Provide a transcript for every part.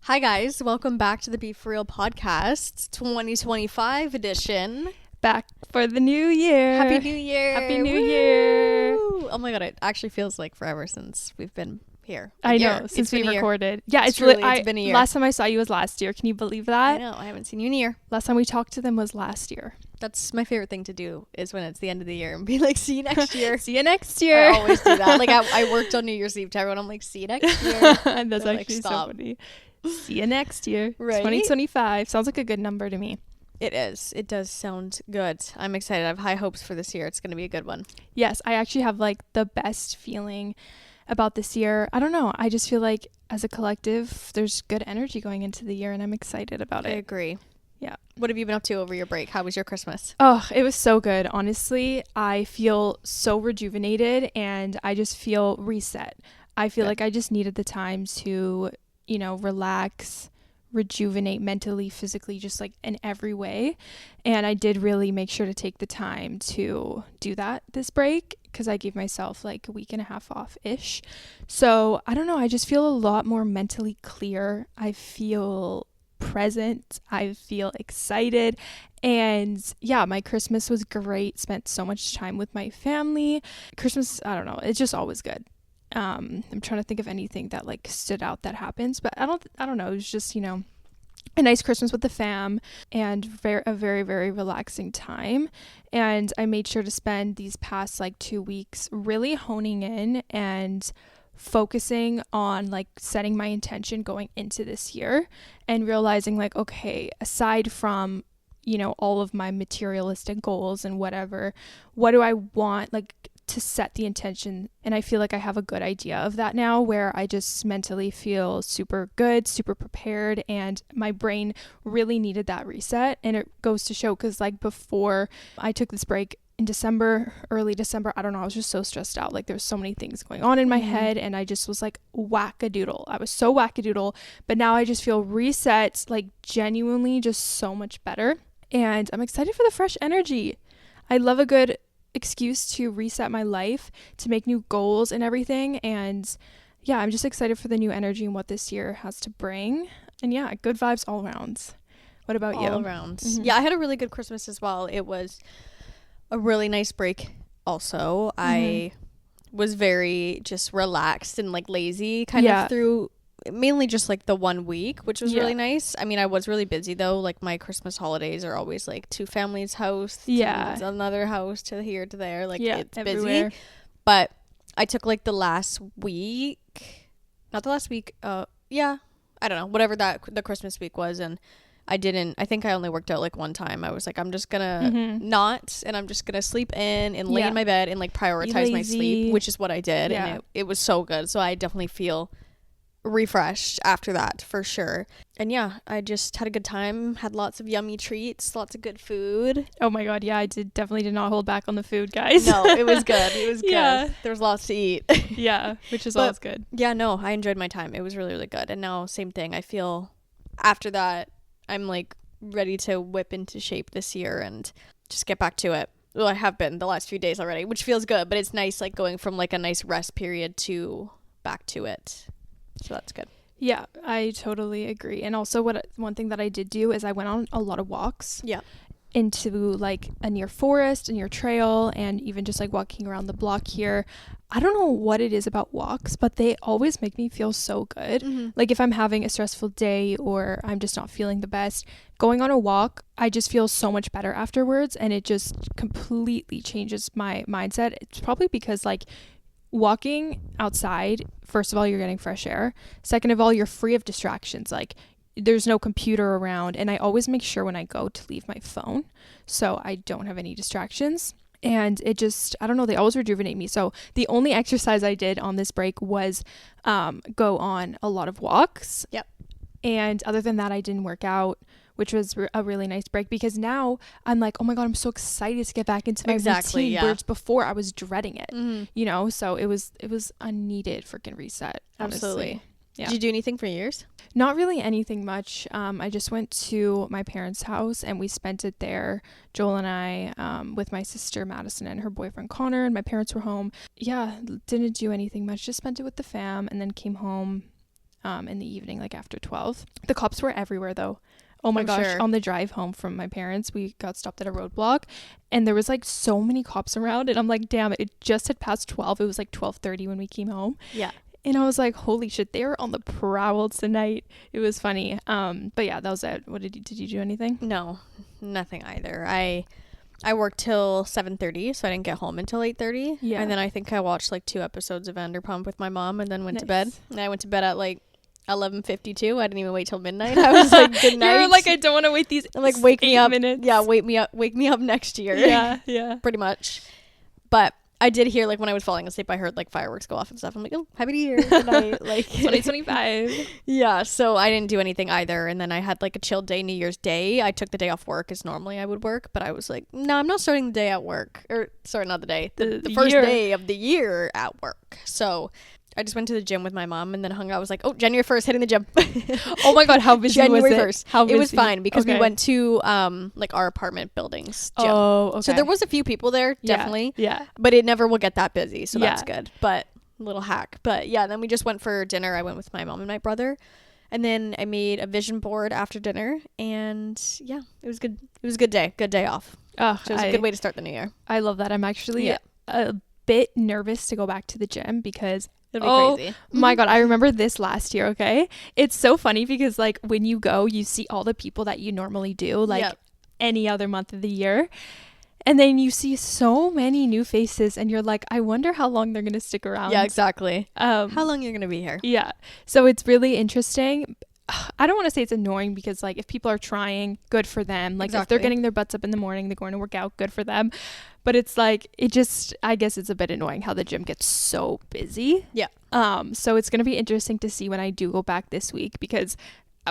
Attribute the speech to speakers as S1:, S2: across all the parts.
S1: Hi guys, welcome back to the Be For Real podcast 2025 edition.
S2: Back for the new year.
S1: Happy New Year.
S2: Happy New Year.
S1: Oh my god, it actually feels like forever since we've been here.
S2: I know, since we recorded. Yeah, it's
S1: been a year.
S2: Last time I saw you was last year. Can you believe that?
S1: I know, I haven't seen you in a year.
S2: Last time we talked to them was last year.
S1: That's my favorite thing to do is when it's the end of the year and be like, see you next year.
S2: See you next year.
S1: I always do that. Like I worked on New Year's Eve to everyone. I'm like, see you next year.
S2: And that's actually so funny. See you next year.
S1: Right?
S2: 2025. Sounds like a good number to me.
S1: It is. It does sound good. I'm excited. I have high hopes for this year. It's going to be a good one.
S2: Yes, I actually have like the best feeling about this year. I don't know. I just feel like as a collective, there's good energy going into the year and I'm excited about it.
S1: I agree.
S2: Yeah.
S1: What have you been up to over your break? How was your Christmas?
S2: Oh, it was so good. Honestly, I feel so rejuvenated and I just feel reset. I feel like I just needed the time to, you know, relax, rejuvenate mentally, physically, just like in every way. And I did really make sure to take the time to do that this break because I gave myself like a week and a half off-ish. So I don't know. I just feel a lot more mentally clear. I feel present. I feel excited. And yeah, my Christmas was great. Spent so much time with my family. Christmas, I don't know. It's just always good. I'm trying to think of anything that like stood out that happens, but I don't know. It was just, you know, a nice Christmas with the fam and a very, very relaxing time. And I made sure to spend these past like 2 weeks really honing in and focusing on like setting my intention going into this year and realizing like, okay, aside from, you know, all of my materialistic goals and whatever, what do I want like to set the intention? And I feel like I have a good idea of that now, where I just mentally feel super good, super prepared, and my brain really needed that reset. And it goes to show because like before I took this break in December, early December, I don't know, I was just so stressed out. Like there was so many things going on in my head and I just was like wackadoodle. I was so wackadoodle, but now I just feel reset, like genuinely just so much better. And I'm excited for the fresh energy. I love a good excuse to reset my life, to make new goals and everything. And yeah, I'm just excited for the new energy and what this year has to bring. And yeah, good vibes all around. What about you?
S1: All around. Yeah, I had a really good Christmas as well. It was a really nice break also. I was very just relaxed and like lazy kind of through mainly just like the 1 week, which was really nice. I mean, I was really busy though. Like my Christmas holidays are always like to family's house, to another house, to here, to there. Like it's everywhere. Busy. But I took like the last week, not the last week. I don't know, whatever the Christmas week was. And I think I only worked out like one time. I was like, I'm just gonna and I'm just gonna sleep in and lay in my bed and like prioritize my sleep, which is what I did. And it was so good. So I definitely feel refreshed after that for sure. And yeah, I just had a good time, had lots of yummy treats, lots of good food.
S2: Oh my god, yeah, I definitely did not hold back on the food, guys.
S1: No, it was good. It was good. There was lots to eat.
S2: Yeah, which is always good.
S1: Yeah, no, I enjoyed my time. It was really, really good. And now same thing. I feel after that I'm like ready to whip into shape this year and just get back to it. Well, I have been the last few days already, which feels good, but it's nice like going from like a nice rest period to back to it. So that's good.
S2: Yeah, I totally agree. And also one thing that I did do is I went on a lot of walks. Yeah. Into like a near forest, a near trail, and even just like walking around the block here. I don't know what it is about walks, but they always make me feel so good. Like if I'm having a stressful day or I'm just not feeling the best, going on a walk, I just feel so much better afterwards, and it just completely changes my mindset. It's probably because like walking outside, first of all, you're getting fresh air. Second of all, you're free of distractions. Like there's no computer around, and I always make sure when I go to leave my phone so I don't have any distractions. And it just, I don't know, they always rejuvenate me. So the only exercise I did on this break was go on a lot of walks. Yep. And other than that, I didn't work out, which was a really nice break because now I'm like, oh my God, I'm so excited to get back into my routine. Yeah. Whereas before I was dreading it, you know, so it was a needed freaking reset. Honestly.
S1: Absolutely.
S2: Yeah.
S1: Did you do anything for New Year's?
S2: Not really anything much. I just went to my parents' house and we spent it there. Joel and I, with my sister Madison and her boyfriend Connor, and my parents were home. Yeah, didn't do anything much. Just spent it with the fam and then came home. in the evening, like after 12. The cops were everywhere though. Oh my gosh,
S1: sure.
S2: on the drive home from my parents, we got stopped at a roadblock and there was like so many cops around, and I'm like, damn, it just had passed 12. It was like 12:30 when we came home.
S1: Yeah.
S2: And I was like, holy shit, they were on the prowl tonight. It was funny. But yeah, that was it. What did you do anything?
S1: No, nothing either. I worked till 7:30, so I didn't get home until 8:30.
S2: Yeah.
S1: And then I think I watched like 2 episodes of Vanderpump with my mom and then went to bed.
S2: Nice.
S1: And I went to bed at like 11:52. I didn't even wait till midnight. I was like, good night.
S2: You're like, I don't want to wait these
S1: I'm like, wake me up.
S2: minutes.
S1: Yeah, wake me up next year.
S2: Yeah.
S1: Pretty much. But I did hear, like, when I was falling asleep, I heard like fireworks go off and stuff. I'm like, oh, happy New Year. Good night. Like
S2: 2025.
S1: Yeah, so I didn't do anything either. And then I had like a chill day, New Year's Day. I took the day off work as normally I would work, but I was like, no, I'm not starting the day at work. Or sorry, not the day. The first day of the year at work. So I just went to the gym with my mom and then hung out. I was like, oh, January 1st, hitting the gym.
S2: Oh my God, how busy
S1: January
S2: was it?
S1: 1st.
S2: How busy?
S1: It was fine because we
S2: Okay.
S1: went to like our apartment building's gym.
S2: Oh, okay.
S1: So there was a few people there, definitely.
S2: Yeah.
S1: But it never will get that busy, so
S2: Yeah.
S1: that's good. But little hack. But yeah, then we just went for dinner. I went with my mom and my brother. And then I made a vision board after dinner. And yeah, it was good. It was a good day. Good day off.
S2: Oh,
S1: So it was a good way to start the new year.
S2: I love that. I'm actually
S1: Yeah.
S2: a bit nervous to go back to the gym because
S1: It'll be crazy.
S2: my God, I remember this last year, okay? It's so funny because like when you go, you see all the people that you normally do like
S1: Yep.
S2: any other month of the year. And then you see so many new faces and you're like, I wonder how long they're going to stick around.
S1: Yeah, exactly.
S2: How
S1: How long you're going to be here?
S2: Yeah. So it's really interesting. I don't want to say it's annoying because like if people are trying, good for them. Like if
S1: Exactly.
S2: they're getting their butts up in the morning, they're going to work out, good for them. But it's like I guess it's a bit annoying how the gym gets so busy.
S1: Yeah.
S2: So it's going to be interesting to see when I do go back this week because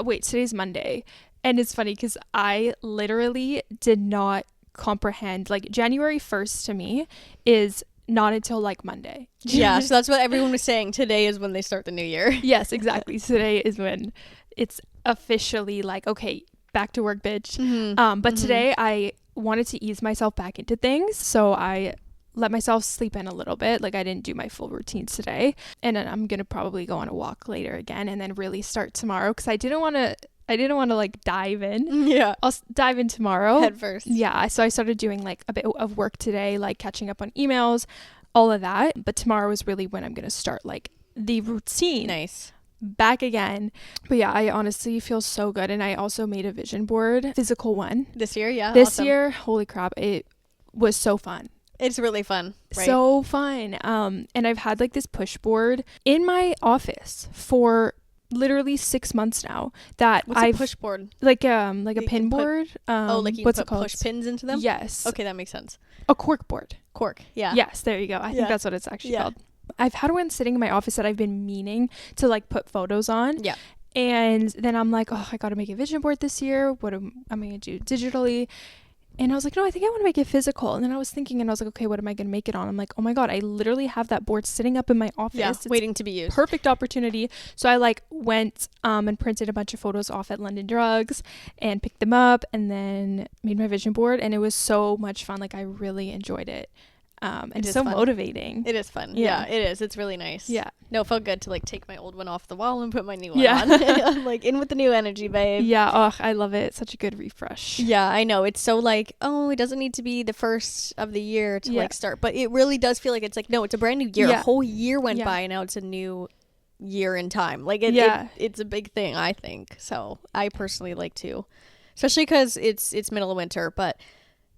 S2: wait, today's Monday. And it's funny because I literally did not comprehend like January 1st to me is not until like Monday.
S1: Yeah, so that's what everyone was saying. Today is when they start the new year.
S2: Yes, exactly. Today is when it's officially like, okay, back to work, bitch. But today I wanted to ease myself back into things. So I let myself sleep in a little bit. Like I didn't do my full routines today. And then I'm going to probably go on a walk later again and then really start tomorrow because I didn't want to like dive in.
S1: Yeah.
S2: I'll dive in tomorrow.
S1: Head first.
S2: Yeah. So I started doing like a bit of work today, like catching up on emails, all of that. But tomorrow is really when I'm going to start like the routine.
S1: Nice.
S2: Back again. But yeah, I honestly feel so good. And I also made a vision board, physical one.
S1: This year, yeah.
S2: This
S1: awesome.
S2: year, holy crap, it was so fun.
S1: It's really fun. Right?
S2: So fun. And I've had like this push board in my office for literally 6 months now that
S1: What's
S2: I've
S1: a push board?
S2: like a
S1: You
S2: pin
S1: can put-
S2: board.
S1: Like you
S2: what's
S1: put
S2: it called?
S1: push pins into them?
S2: Yes.
S1: Okay, that makes sense.
S2: A cork board.
S1: Cork. Yeah.
S2: Yes, there you go. I
S1: Yeah.
S2: think that's what it's actually
S1: Yeah.
S2: called. I've had one sitting in my office that I've been meaning to like put photos on.
S1: Yeah.
S2: And then I'm like, oh, I got to make a vision board this year. What am I going to do digitally? And I was like, no, I think I want to make it physical. And then I was thinking and I was like, okay, what am I going to make it on? I'm like, oh my God, I literally have that board sitting up in my office.
S1: Yeah.
S2: It's
S1: Waiting to be used.
S2: perfect opportunity. So I like went and printed a bunch of photos off at London Drugs and picked them up and then made my vision board. And it was so much fun. Like I really enjoyed it. And
S1: It
S2: it's
S1: is
S2: so
S1: fun.
S2: motivating.
S1: It is fun.
S2: Yeah.
S1: Yeah, it is. It's really nice.
S2: Yeah.
S1: No, it felt good to like take my old one off the wall and put my new one
S2: Yeah.
S1: on. I'm like in with the new energy, babe.
S2: Yeah. Oh, I love it. Such a good refresh.
S1: Yeah, I know. It's so like, oh, it doesn't need to be the first of the year to
S2: Yeah.
S1: like start. But it really does feel like it's like, no, it's a brand new year.
S2: Yeah.
S1: A whole year went
S2: Yeah.
S1: by and now it's a new year in time. Like
S2: Yeah.
S1: it's a big thing, I think. So I personally like to, especially because it's middle of winter, but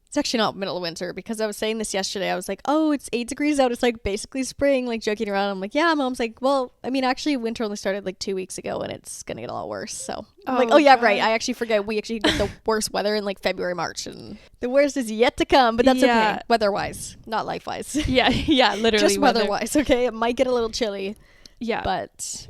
S1: it's actually not middle of winter because I was saying this yesterday. I was like, oh, it's 8 degrees out. It's like basically spring, like joking around. I'm like, yeah, Mom's like, well, I mean, actually winter only started like 2 weeks ago and it's going to get a lot worse. So I'm like, oh yeah,
S2: God.
S1: right. I actually forget. We actually get the worst weather in like February, March, and the worst is yet to come, but that's
S2: Yeah.
S1: okay. Weather-wise, not life-wise.
S2: Yeah. Yeah. Literally.
S1: Just weather-wise, okay? It might get a little chilly,
S2: Yeah.
S1: but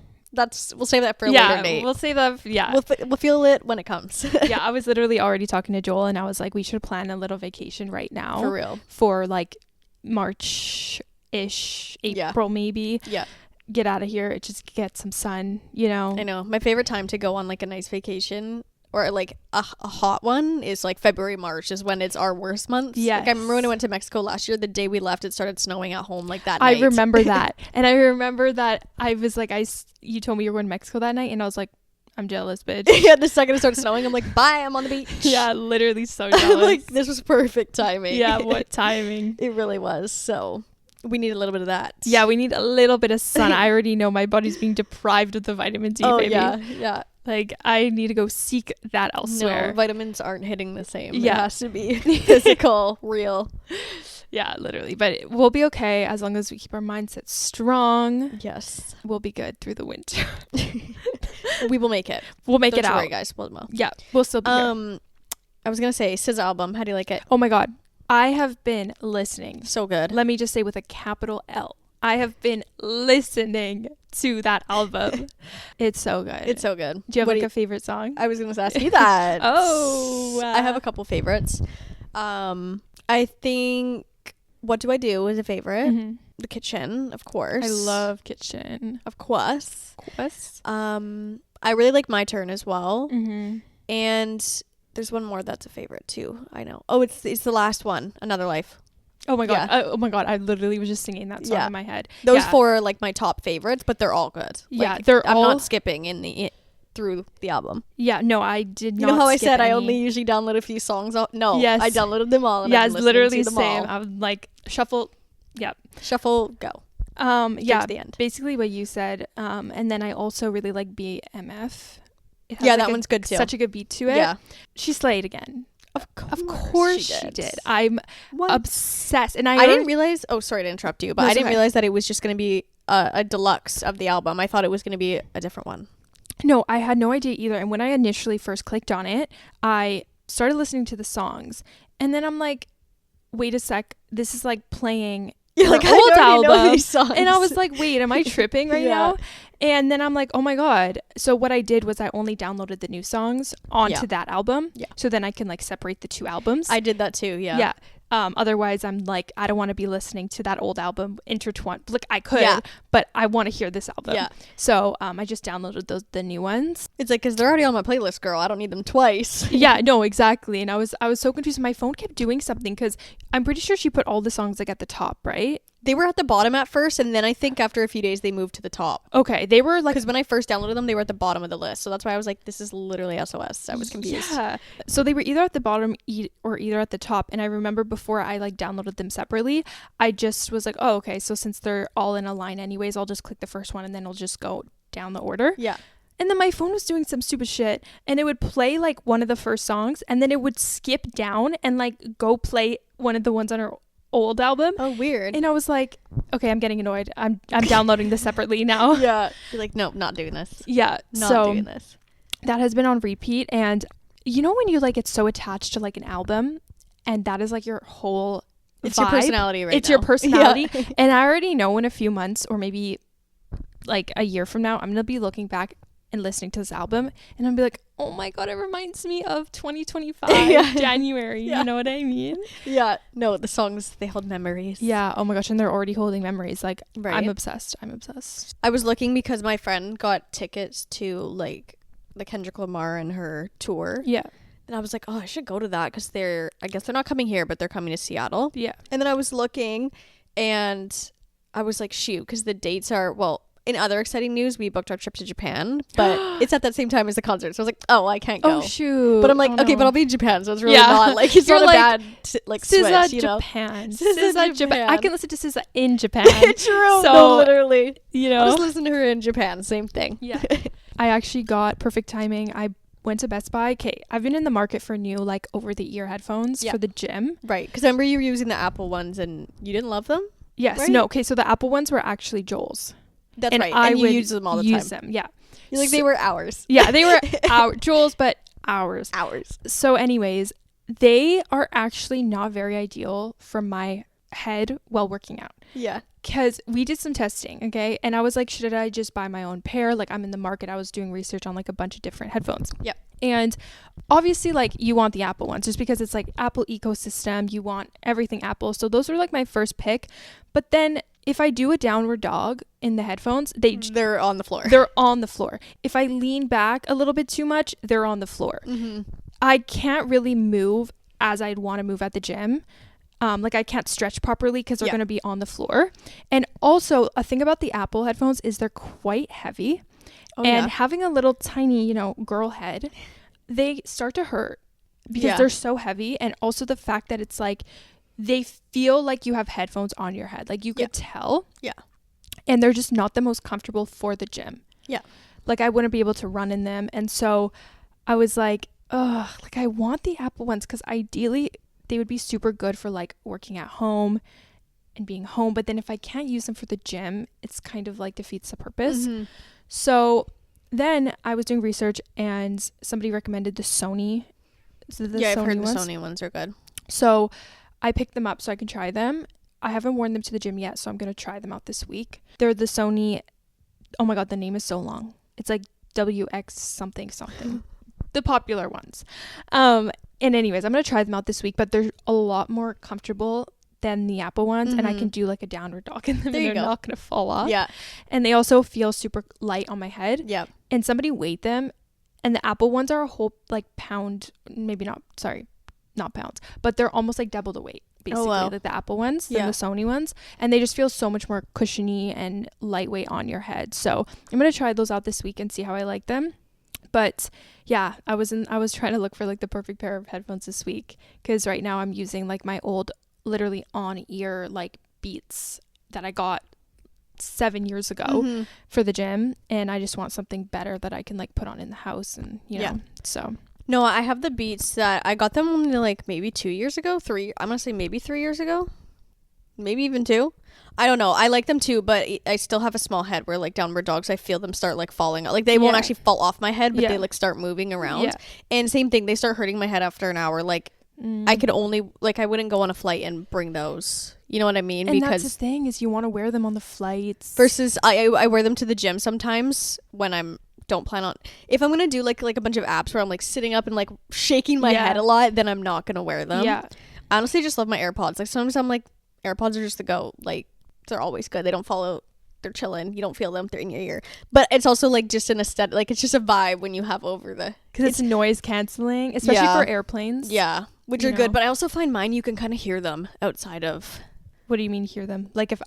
S1: we'll save that for a
S2: yeah.
S1: later date.
S2: We'll say that. Yeah.
S1: We'll feel it when it comes.
S2: Yeah. I was literally already talking to Joel and I was like, we should plan a little vacation right now.
S1: For real.
S2: For like March-ish,
S1: Yeah.
S2: April maybe.
S1: Yeah.
S2: Get out of here. Just get some sun, you know?
S1: I know. My favorite time to go on like a nice vacation or like a hot one is like February, March is when it's our worst months.
S2: Yes.
S1: Like I remember when I went to Mexico last year, the day we left, it started snowing at home like that night.
S2: I remember that. And I remember that I was like, you told me you were going to Mexico that night, and I was like, I'm jealous, bitch.
S1: Yeah, the second it started snowing, I'm like, bye, I'm on the beach.
S2: Yeah, literally so jealous.
S1: Like, this was perfect timing.
S2: Yeah, what timing.
S1: It really was. So we need a little bit of that.
S2: Yeah, we need a little bit of sun. I already know my body's being deprived of the vitamin D, baby.
S1: Yeah.
S2: Like, I need to go seek that elsewhere.
S1: No, vitamins aren't hitting the same.
S2: Yeah.
S1: It has to be physical, real.
S2: Yeah, literally. But we'll be okay as long as we keep our mindset strong.
S1: Yes.
S2: We'll be good through the winter.
S1: We will make it.
S2: We'll make
S1: Don't
S2: it out.
S1: Don't worry, guys. We'll.
S2: Yeah, we'll still be here.
S1: I was going to say, SZA album. How do you like it?
S2: Oh my God. I have been listening.
S1: So good.
S2: Let me just say with a capital L. I have been listening to that album. It's so good.
S1: It's so good.
S2: Do you have a favorite song?
S1: I was going to ask you that.
S2: I
S1: have a couple favorites. I think What Do I Do is a favorite.
S2: Mm-hmm.
S1: The Kitchen, of course.
S2: I love Kitchen.
S1: Of course. I really like My Turn as well.
S2: Mm-hmm.
S1: And there's one more that's a favorite too. I know. Oh, it's the last one, Another Life.
S2: Oh my God.
S1: Yeah.
S2: Oh my God. I literally was just singing that song in my head.
S1: Those four are like my top favorites, but they're all good.
S2: Yeah,
S1: like, I'm not skipping through the album.
S2: Yeah, no, I did not.
S1: You know how I said
S2: any.
S1: I only usually download a few songs? No,
S2: yes.
S1: I downloaded them all. And
S2: yeah,
S1: I'm
S2: it's
S1: listening
S2: literally
S1: to them
S2: same.
S1: all.
S2: I was like shuffle. Yep.
S1: Shuffle, go.
S2: Yeah,
S1: to the end.
S2: Basically what you said. And then I also really like BMF.
S1: Yeah, that one's good too.
S2: Such a good beat to it.
S1: Yeah.
S2: She slayed again.
S1: Of
S2: course she did. I'm obsessed. And
S1: I didn't realize. Oh, sorry to interrupt you, but I didn't realize that it was just going to be a deluxe of the album. I thought it was going to be a different one.
S2: No, I had no idea either. And when I initially first clicked on it, I started listening to the songs, and then I'm like, wait a sec, this is like playing
S1: You're like,
S2: old album.
S1: These songs.
S2: And I was like, wait, am I tripping right now? And then I'm like, oh my God. So what I did was I only downloaded the new songs onto that album. Yeah. So then I can like separate the two albums.
S1: I did that too. Yeah.
S2: Yeah. Otherwise I'm like, I don't want to be listening to that old album intertwined. Like I could, but I want to hear this album. Yeah. So I just downloaded the new ones.
S1: It's like, cause they're already on my playlist, girl. I don't need them twice.
S2: Yeah, no, exactly. And I was so confused. My phone kept doing something because I'm pretty sure she put all the songs like at the top, right?
S1: They were at the bottom at first, and then I think after a few days they moved to the top.
S2: Okay, they were like,
S1: because when I first downloaded them, they were at the bottom of the list. So that's why I was like, this is literally SOS. I was confused.
S2: Yeah. So they were either at the bottom or either at the top. And I remember before I like downloaded them separately, I just was like, oh, okay. So since they're all in a line anyways, I'll just click the first one and then I'll just go down the order.
S1: Yeah.
S2: And then my phone was doing some stupid shit, and it would play like one of the first songs, and then it would skip down and like go play one of the ones on her old album.
S1: Oh, weird.
S2: And I was like, okay, I'm getting annoyed. I'm downloading this separately now.
S1: Yeah. You're like, nope, not doing this.
S2: Yeah.
S1: Not doing this.
S2: That has been on repeat. And you know when you like get so attached to like an album, and that is like your whole
S1: It's
S2: vibe?
S1: your personality right now.
S2: It's your personality.
S1: Yeah.
S2: And I already know in a few months or maybe like a year from now, I'm going to be looking back and listening to this album, and I'll be like, oh my God, it reminds me of 2025 January. You know what I mean?
S1: Yeah. No, the songs, they hold memories.
S2: Yeah. Oh my gosh. And they're already holding memories. Like,
S1: right.
S2: I'm obsessed. I was
S1: looking because my friend got tickets to like the Kendrick Lamar and her tour.
S2: Yeah.
S1: And I was like, oh, I should go to that because I guess they're not coming here, but they're coming to Seattle.
S2: Yeah.
S1: And then I was looking, and I was like, shoot, because the dates are, well, in other exciting news, we booked our trip to Japan, but it's at that same time as the concert. So I was like, oh, I can't go.
S2: Oh, shoot.
S1: But I'm like, okay, but I'll be in Japan. So it's really not like, it's not a bad like
S2: SZA
S1: switch, you know?
S2: Japan.
S1: SZA
S2: Japan. I can listen to SZA in Japan.
S1: True.
S2: So,
S1: no, literally.
S2: You know?
S1: I'll just listen to her in Japan. Same thing.
S2: Yeah. I actually got perfect timing. I went to Best Buy. Okay, I've been in the market for new like over-the-ear headphones for the gym.
S1: Right. Because I remember you were using the Apple ones and you didn't love them?
S2: Yes.
S1: Right?
S2: No. Okay, so the Apple ones were actually Joel's.
S1: That's
S2: and
S1: right.
S2: And
S1: you use them all the time.
S2: Use them, yeah.
S1: You're like, they were ours.
S2: Yeah, they were Joel's, but ours.
S1: Ours.
S2: So anyways, they are actually not very ideal for my head while working out.
S1: Yeah.
S2: Because we did some testing, okay? And I was like, should I just buy my own pair? Like, I'm in the market. I was doing research on like a bunch of different headphones.
S1: Yeah.
S2: And obviously, like, you want the Apple ones just because it's like Apple ecosystem. You want everything Apple. So those were like my first pick. But then if I do a downward dog in the headphones,
S1: they're on the floor.
S2: They're on the floor. If I lean back a little bit too much, they're on the floor. I can't really move as I'd want to move at the gym. Like I can't stretch properly because they're going to be on the floor. And also a thing about the Apple headphones is they're quite heavy. And having a little tiny, you know, girl head, they start to hurt because they're so heavy. And also the fact that it's like, they feel like you have headphones on your head. Like you could tell. Yeah. And they're just not the most comfortable for the gym. Yeah. Like I wouldn't be able to run in them. And so I was like, ugh, like I want the Apple ones because ideally they would be super good for like working at home and being home. But then if I can't use them for the gym, it's kind of like defeats the purpose. So then I was doing research and somebody recommended the Sony.
S1: I've heard the Sony ones are good.
S2: So I picked them up so I can try them. I haven't worn them to the gym yet, so I'm going to try them out this week. They're the Sony. Oh my God, the name is so long. It's like WX something. The popular ones. And anyways, I'm going to try them out this week, but they're a lot more comfortable than the Apple ones, and I can do like a downward dog in them, and they're not going to fall off. Yeah. And they also feel super light on my head. Yeah. And somebody weighed them, and the Apple ones are a whole like pound, maybe not pounds, but they're almost like double the weight, basically, like the Apple ones than the Sony ones, and they just feel so much more cushiony and lightweight on your head. So I'm going to try those out this week and see how I like them. But yeah, I was trying to look for like the perfect pair of headphones this week, because right now I'm using like my old literally on ear like Beats that I got 7 years ago for the gym, and I just want something better that I can like put on in the house, and you know. So
S1: no, I have the Beats that I got them only like maybe 2 years ago. I'm gonna say maybe 3 years ago, maybe even 2. I don't know. I like them too, but I still have a small head where like downward dogs, I feel them start like falling out. Like they won't actually fall off my head, but they like start moving around. And same thing, they start hurting my head after an hour. Like I could only like, I wouldn't go on a flight and bring those. You know what I mean?
S2: And because that's the thing, is you want to wear them on the flights.
S1: Versus I wear them to the gym sometimes when don't plan on, if I'm gonna do like a bunch of apps where I'm like sitting up and like shaking my head a lot, then I'm not gonna wear them. I honestly just love my AirPods. Like sometimes I'm like, AirPods are just the go. Like they're always good. They don't fall out. They're chilling. You don't feel them. They're in your ear. But it's also like just an aesthetic. Like it's just a vibe when you have over the,
S2: because it's noise canceling, especially for airplanes.
S1: Yeah, which are good. But I also find mine, you can kind of hear them outside of.
S2: What do you mean hear them? Like if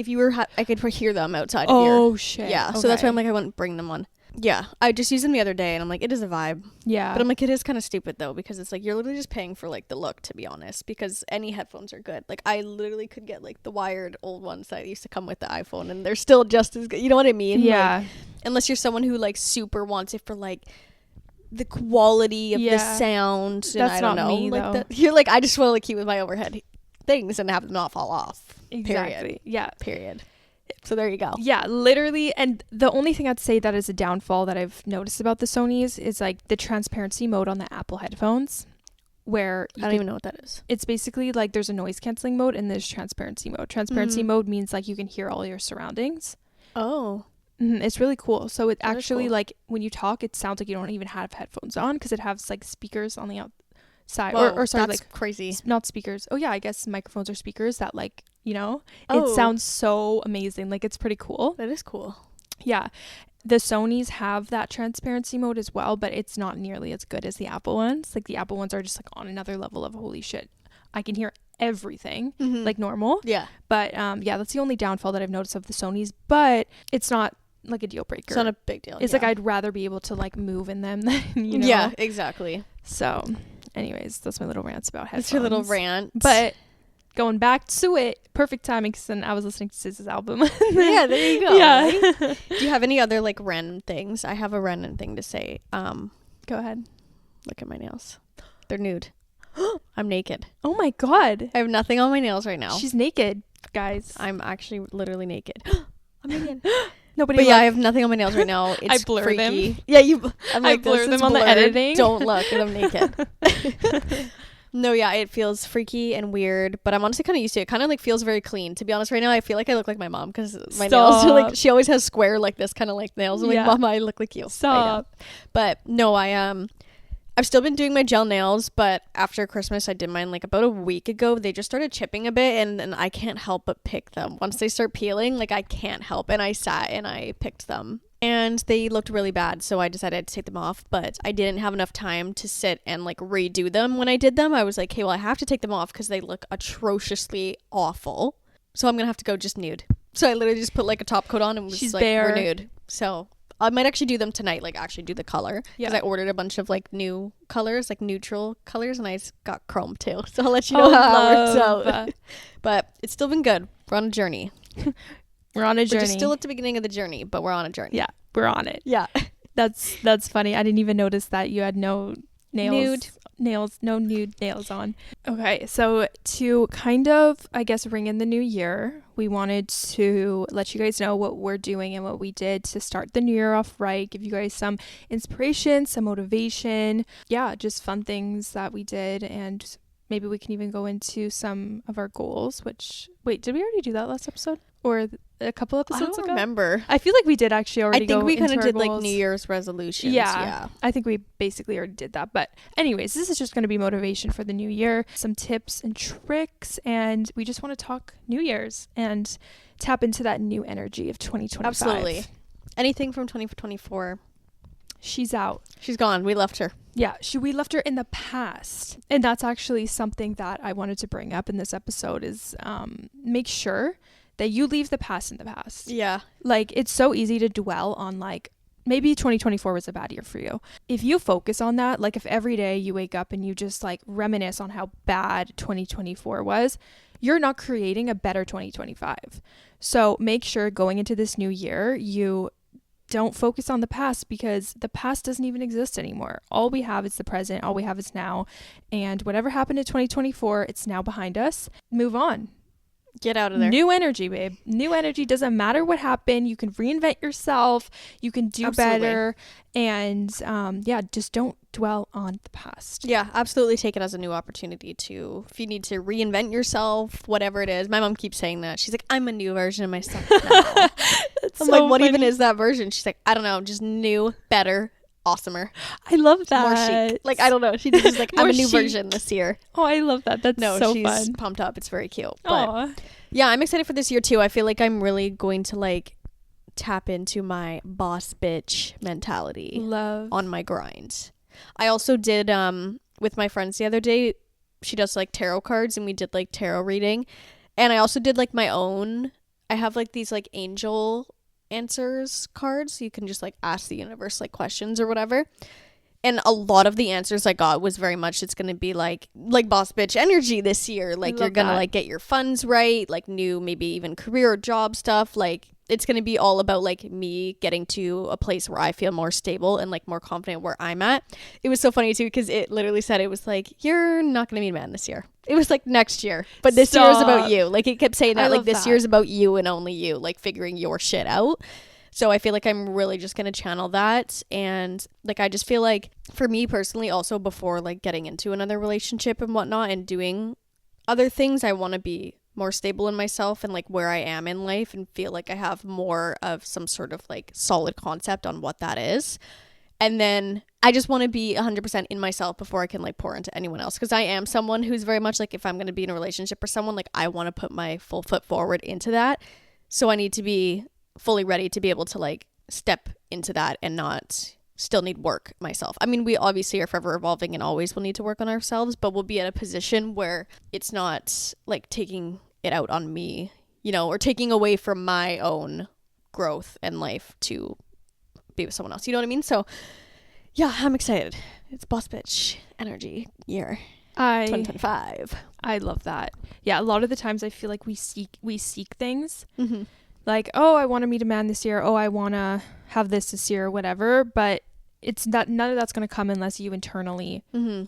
S1: you were I could hear them outside
S2: of
S1: here.
S2: Oh shit.
S1: Yeah. Okay. So that's why I'm like, I wouldn't bring them on. Yeah, I just used them the other day, and I'm like, it is a vibe. Yeah. But I'm like, it is kind of stupid though, because it's like you're literally just paying for like the look, to be honest, because any headphones are good. Like I literally could get like the wired old ones that used to come with the iPhone, and they're still just as good. You know what I mean? Yeah. Like, unless you're someone who like super wants it for like the quality of the sound. And
S2: that's
S1: I don't
S2: not
S1: know.
S2: Me,
S1: like you're like, I just want to like keep with my overhead things and have them not fall off.
S2: Exactly.
S1: Period.
S2: Yeah.
S1: Period. So there you go.
S2: Yeah, literally. And the only thing I'd say that is a downfall that I've noticed about the Sonys is like the transparency mode on the Apple headphones, where
S1: I don't even know what that is.
S2: It's basically like there's a noise canceling mode and there's transparency mode. Transparency mode means like you can hear all your surroundings. Oh. It's really cool. So it that actually cool. Like when you talk, it sounds like you don't even have headphones on, because it has like speakers on the outside.
S1: Whoa,
S2: or sorry,
S1: that's
S2: like
S1: crazy.
S2: Not speakers. Oh yeah, I guess microphones are speakers that like, you know, it sounds so amazing. Like it's pretty cool.
S1: That is cool.
S2: Yeah. The Sonys have that transparency mode as well, but it's not nearly as good as the Apple ones. Like the Apple ones are just like on another level of holy shit, I can hear everything like normal. Yeah. But yeah, that's the only downfall that I've noticed of the Sonys, but it's not like a deal breaker.
S1: It's not a big deal.
S2: It's like I'd rather be able to like move in them than, you know.
S1: Yeah, exactly.
S2: So anyways, that's my little rants about headphones.
S1: It's your little rant.
S2: But going back to it, perfect timing, because then I was listening to SZA's album.
S1: Yeah, there you go. Yeah. Right? Do you have any other like random things? I have a random thing to say.
S2: Go ahead.
S1: Look at my nails. They're nude. I'm naked.
S2: Oh my god.
S1: I have nothing on my nails right now.
S2: She's naked, guys.
S1: I'm actually literally naked. I'm naked.
S2: Nobody.
S1: But yeah, I have nothing on my nails right now. It's
S2: I blur
S1: freaky.
S2: them.
S1: Yeah, I'm like,
S2: I blur them on the editing.
S1: Don't look, and I'm naked. No, yeah, it feels freaky and weird, but I'm honestly kind of used to it. Kind of like feels very clean. To be honest, right now I feel like I look like my mom, because my nails are like, she always has square like this kind of like nails. I'm like, Mama, I look like you.
S2: Stop.
S1: But no, I've still been doing my gel nails, but after Christmas, I did mine like about a week ago. They just started chipping a bit, and I can't help but pick them. Once they start peeling, like I can't help. And I sat and I picked them. And they looked really bad, so I decided to take them off. But I didn't have enough time to sit and like redo them when I did them. I was like, hey, well, I have to take them off because they look atrociously awful. So I'm going to have to go just nude. So I literally just put like a top coat on and was
S2: She's
S1: like,
S2: bare.
S1: we're nude. So I might actually do them tonight, like actually do the color. Because I ordered a bunch of like new colors, like neutral colors, and I just got chrome too. So I'll let you know how it works out. But it's still been good. We're on a journey.
S2: We're on a journey.
S1: We're just still at the beginning of the journey, but we're on a journey.
S2: Yeah, we're on it.
S1: Yeah.
S2: That's funny. I didn't even notice that you had no no nude nails on. Okay, so to kind of, I guess, ring in the new year, we wanted to let you guys know what we're doing and what we did to start the new year off right, give you guys some inspiration, some motivation. Yeah, just fun things that we did, and maybe we can even go into some of our goals, which, wait, did we already do that last episode? Or a couple episodes ago?
S1: I don't remember.
S2: I feel like we did actually already go into our goals.
S1: I think we kind of did like New Year's resolutions.
S2: Yeah. I think we basically already did that. But anyways, this is just going to be motivation for the new year. Some tips and tricks. And we just want to talk New Year's and tap into that new energy of 2025.
S1: Absolutely. Anything from 2024.
S2: She's out.
S1: She's gone. We left her.
S2: Yeah, we left her in the past. And that's actually something that I wanted to bring up in this episode is make sure that you leave the past in the past.
S1: Yeah.
S2: Like, it's so easy to dwell on, like, maybe 2024 was a bad year for you. If you focus on that, like, if every day you wake up and you just, like, reminisce on how bad 2024 was, you're not creating a better 2025. So make sure going into this new year, you don't focus on the past, because the past doesn't even exist anymore. All we have is the present. All we have is now. And whatever happened in 2024, it's now behind us. Move on.
S1: Get out of there.
S2: New energy, babe. New energy. Doesn't matter what happened. You can reinvent yourself. You can do better. And just don't dwell on the past.
S1: Yeah, absolutely. Take it as a new opportunity to, if you need to reinvent yourself, whatever it is. My mom keeps saying that. She's like, I'm a new version of myself now. I'm like, what even is that version? She's like, I don't know, just new, better, awesomer.
S2: I love that.
S1: More chic. Like, I don't know. She's just like, I'm a new version this year.
S2: Oh, I love that. That's so
S1: she's
S2: fun.
S1: Pumped up. It's very cute. But yeah, I'm excited for this year too. I feel like I'm really going to like tap into my boss bitch mentality. On my grind. I also did with my friends the other day. She does like tarot cards, and we did like tarot reading. And I also did like my own. I have like these like angel answers cards. You can just like ask the universe like questions or whatever. And a lot of the answers I got was very much, it's going to be like boss bitch energy this year. Like, you're going to like get your funds right, like new, maybe even career or job stuff. Like, it's going to be all about like me getting to a place where I feel more stable and like more confident where I'm at. It was so funny too, because it literally said, it was like, you're not going to meet a man this year. It was like next year, but this year is about you. Like, it kept saying that, like, this year is about you and only you, like figuring your shit out. So I feel like I'm really just going to channel that. And like, I just feel like for me personally, also before like getting into another relationship and whatnot and doing other things, I want to be more stable in myself and like where I am in life, and feel like I have more of some sort of like solid concept on what that is. And then I just want to be 100% in myself before I can like pour into anyone else. Because I am someone who's very much like, if I'm going to be in a relationship with someone, like I want to put my full foot forward into that. So I need to be fully ready to be able to like step into that and not still need work myself. I mean, we obviously are forever evolving and always will need to work on ourselves, but we'll be at a position where it's not like taking it out on me, you know, or taking away from my own growth and life to be with someone else. You know what I mean? So yeah, I'm excited. It's boss bitch energy year. 2025.
S2: I love that. Yeah, a lot of the times I feel like we seek things.
S1: Mm-hmm.
S2: Like, oh, I want to meet a man this year. Oh, I want to have this year or whatever. But it's that none of that's going to come unless you internally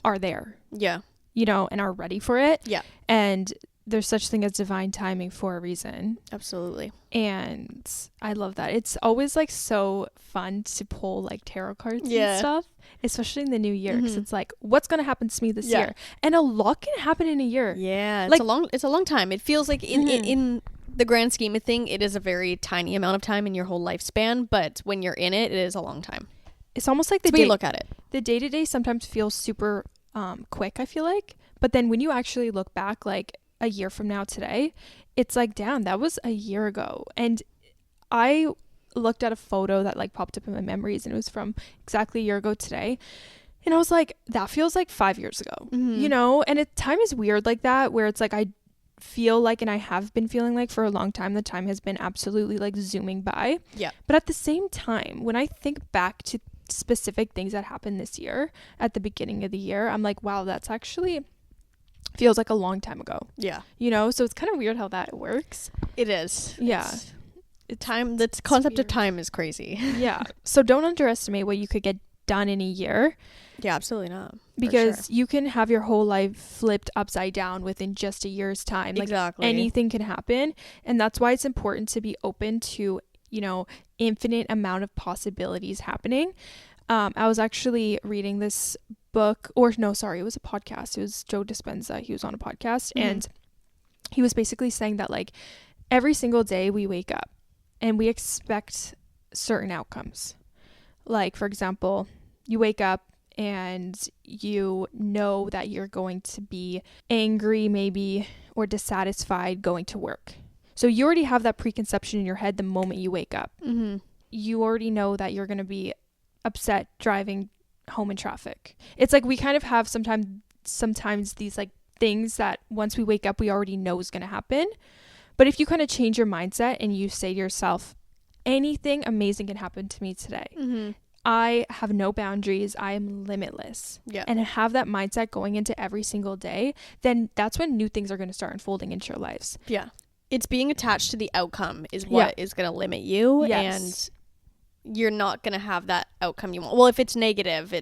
S2: are there.
S1: Yeah.
S2: You know, and are ready for it.
S1: Yeah.
S2: And there's such thing as divine timing for a reason.
S1: Absolutely.
S2: And I love that. It's always like so fun to pull like tarot cards and stuff, especially in the new year, because it's like, what's going to happen to me this year? And a lot can happen in a year.
S1: Yeah.
S2: Like,
S1: it's a long time. It feels like in the grand scheme of thing, it is a very tiny amount of time in your whole lifespan, but when you're in it, it is a long time.
S2: it's almost like the
S1: way you look at it.
S2: The day-to-day sometimes feels super quick, I feel like. But then when you actually look back like a year from now today, it's like, damn, that was a year ago. And I looked at a photo that like popped up in my memories, and it was from exactly a year ago today. And I was like, that feels like 5 years ago, you know? And time is weird like that, where it's like I feel like, and I have been feeling like for a long time, the time has been absolutely like zooming by.
S1: Yeah.
S2: But at the same time, when I think back to specific things that happened this year at the beginning of the year, I'm like, wow, that's actually feels like a long time ago.
S1: Yeah.
S2: You know, so it's kind of weird how that works.
S1: It is.
S2: Yeah.
S1: The concept of time is crazy.
S2: Yeah. So don't underestimate what you could get done in a year.
S1: Yeah, absolutely not.
S2: Because you can have your whole life flipped upside down within just a year's time. Like,
S1: exactly.
S2: Anything can happen. And that's why it's important to be open to, you know, infinite amount of possibilities happening. I was actually reading this book, it was a podcast. It was Joe Dispenza. He was on a podcast, and he was basically saying that like every single day we wake up and we expect certain outcomes. Like, for example, you wake up and you know that you're going to be angry maybe or dissatisfied going to work. So you already have that preconception in your head the moment you wake up. You already know that you're going to be upset driving home in traffic. It's like we kind of have sometimes these like things that once we wake up we already know is going to happen. But if you kind of change your mindset and you say to yourself, anything amazing can happen to me today. I have no boundaries. I am limitless.
S1: Yeah.
S2: And have that mindset going into every single day, then that's when new things are going to start unfolding into your lives.
S1: Yeah. It's being attached to the outcome is what is going to limit you. Yes. And you're not going to have that outcome you want. Well, if it's negative,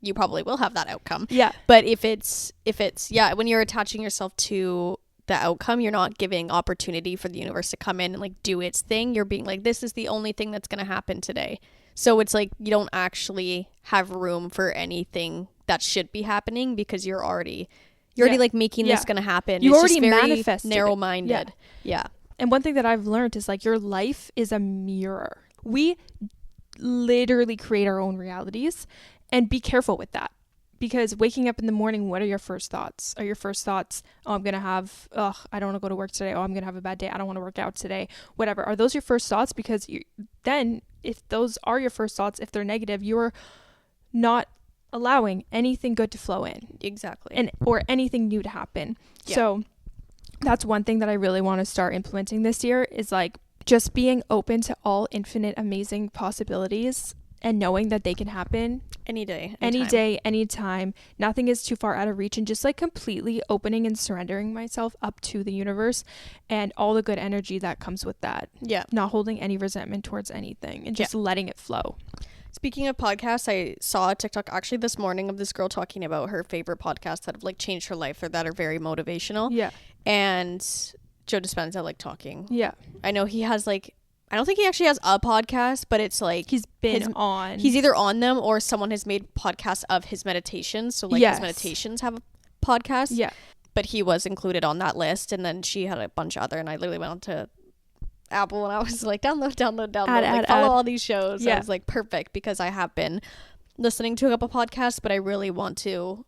S1: you probably will have that outcome.
S2: Yeah.
S1: But if it's when you're attaching yourself to the outcome, you're not giving opportunity for the universe to come in and like do its thing. You're being like, this is the only thing that's going to happen today. So it's like you don't actually have room for anything that should be happening because you're already like making this going to happen.
S2: You
S1: it's
S2: already
S1: just very
S2: manifested
S1: narrow-minded. Yeah.
S2: And one thing that I've learned is like your life is a mirror. We literally create our own realities, and be careful with that. Because waking up in the morning, what are your first thoughts? Are your first thoughts, I don't want to go to work today. I'm going to have a bad day. I don't want to work out today. Whatever. Are those your first thoughts? Because then if those are your first thoughts, if they're negative, you're not allowing anything good to flow in.
S1: Exactly.
S2: Or anything new to happen. Yeah. So that's one thing that I really want to start implementing this year is like just being open to all infinite amazing possibilities and knowing that they can happen
S1: any day,
S2: anytime. Nothing is too far out of reach, and just like completely opening and surrendering myself up to the universe and all the good energy that comes with that.
S1: Yeah.
S2: Not holding any resentment towards anything and just letting it flow.
S1: Speaking of podcasts, I saw a TikTok actually this morning of this girl talking about her favorite podcasts that have like changed her life or that are very motivational.
S2: Yeah.
S1: And Joe Dispenza like talking.
S2: Yeah.
S1: I know he has like, I don't think he actually has a podcast, but it's like
S2: he's
S1: either on them or someone has made podcasts of his meditations. So like his meditations have a podcast.
S2: Yeah.
S1: But he was included on that list, and then she had a bunch of other, and I literally went on to Apple and I was like, download, follow all these shows. Yeah. I was like, perfect, because I have been listening to a couple podcasts, but I really want to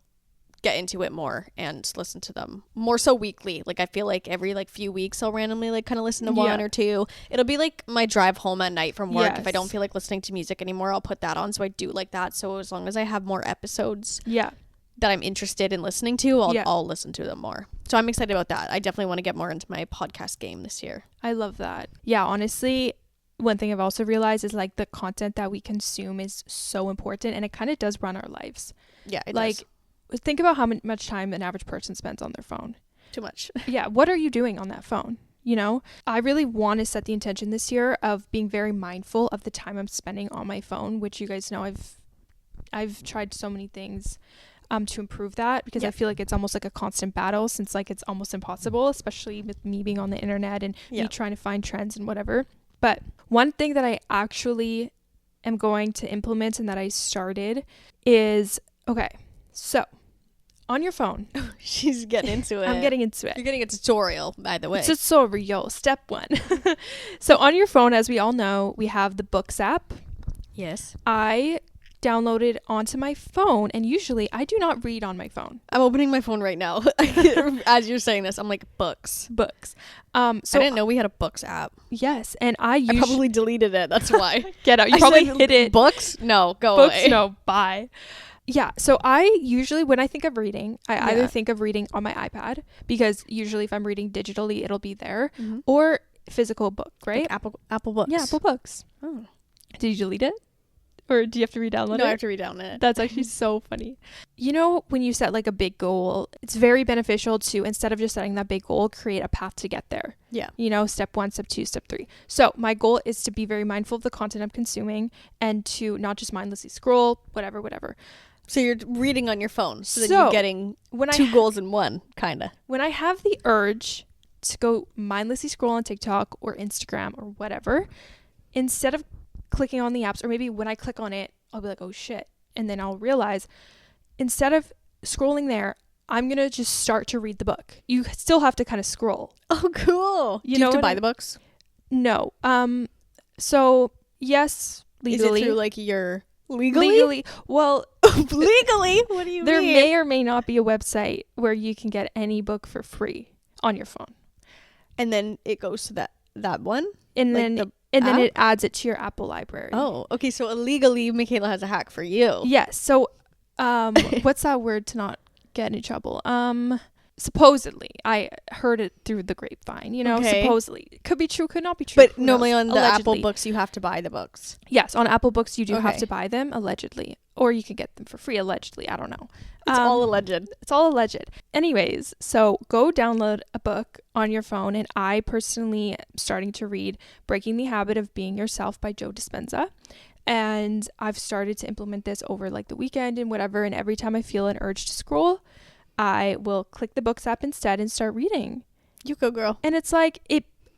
S1: get into it more and listen to them more so weekly. Like I feel like every like few weeks I'll randomly like kind of listen to one or two. It'll be like my drive home at night from work. If I don't feel like listening to music anymore, I'll put that on. So I do like that. So as long as I have more episodes that I'm interested in listening to, I'll listen to them more. So I'm excited about that. I definitely want to get more into my podcast game this year.
S2: I love that. Yeah, honestly, one thing I've also realized is like the content that we consume is so important, and it kind of does run our lives.
S1: Yeah, it
S2: like
S1: does.
S2: Think about how much time an average person spends on their phone.
S1: Too much.
S2: Yeah. What are you doing on that phone? You know, I really want to set the intention this year of being very mindful of the time I'm spending on my phone, which you guys know I've tried so many things to improve that, because I feel like it's almost like a constant battle, since like it's almost impossible, especially with me being on the internet and me trying to find trends and whatever. But one thing that I actually am going to implement and that I started is, okay, so on your phone.
S1: She's getting into it.
S2: I'm getting into it.
S1: You're getting a tutorial, by the way.
S2: Tutorial, step 1. So on your phone, as we all know, we have the Books app.
S1: Yes.
S2: I downloaded onto my phone, and usually I do not read on my phone.
S1: I'm opening my phone right now. As you're saying this, I'm like, books.
S2: So
S1: I didn't know we had a books app.
S2: Yes, and I
S1: probably deleted it. That's why.
S2: Get out. You probably hid it.
S1: Books? No, go
S2: books,
S1: away.
S2: No, bye. Yeah, so I usually, when I think of reading, I either think of reading on my iPad, because usually if I'm reading digitally, it'll be there, or physical book, right?
S1: Like Apple Books.
S2: Yeah, Apple Books.
S1: Oh.
S2: Did you delete it? Or do you have to re-download it?
S1: No, I have to re-download it.
S2: That's actually so funny. You know, when you set like a big goal, it's very beneficial to, instead of just setting that big goal, create a path to get there.
S1: Yeah.
S2: You know, step 1, step 2, step 3. So my goal is to be very mindful of the content I'm consuming, and to not just mindlessly scroll, whatever.
S1: So you're reading on your phone. So then you're getting two goals in one, kind of.
S2: When I have the urge to go mindlessly scroll on TikTok or Instagram or whatever, instead of clicking on the apps, or maybe when I click on it, I'll be like, oh shit. And then I'll realize, instead of scrolling there, I'm going to just start to read the book. You still have to kind of scroll.
S1: Oh, cool. Do you have to buy the books?
S2: No. So yes, legally.
S1: Is it through like your... Legally?
S2: Well,
S1: legally? What do you
S2: there
S1: mean?
S2: There may or may not be a website where you can get any book for free on your phone.
S1: And then it goes to that one?
S2: And like then it adds it to your Apple library.
S1: Oh, okay. So illegally, Michaela has a hack for you.
S2: Yes. So, what's that word to not get in trouble? Supposedly, I heard it through the grapevine. You know, supposedly, could be true, could not be true.
S1: But normally on the Apple Books, you have to buy the books.
S2: Yes, on Apple Books, you do have to buy them, allegedly, or you can get them for free, allegedly. I don't know.
S1: It's all alleged.
S2: It's all alleged. Anyways, so go download a book on your phone, and I personally am starting to read Breaking the Habit of Being Yourself by Joe Dispenza. And I've started to implement this over like the weekend and whatever, and every time I feel an urge to scroll, I will click the books app instead and start reading.
S1: You go, girl.
S2: And it's like,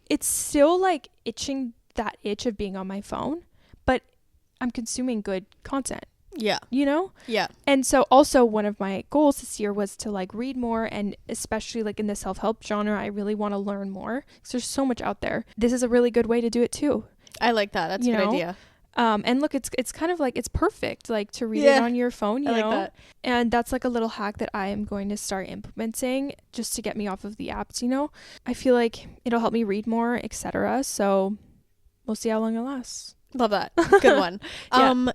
S2: it's still like itching that itch of being on my phone, but I'm consuming good content.
S1: Yeah.
S2: You know?
S1: Yeah.
S2: And so also one of my goals this year was to like read more, and especially like in the self-help genre, I really want to learn more because there's so much out there. This is a really good way to do it too.
S1: I like that. That's a good idea.
S2: And look, it's kind of like, it's perfect, like to read it on your phone, you know?
S1: Like that.
S2: And that's like a little hack that I am going to start implementing just to get me off of the apps, you know? I feel like it'll help me read more, etc. So we'll see how long it lasts.
S1: Love that. Good one.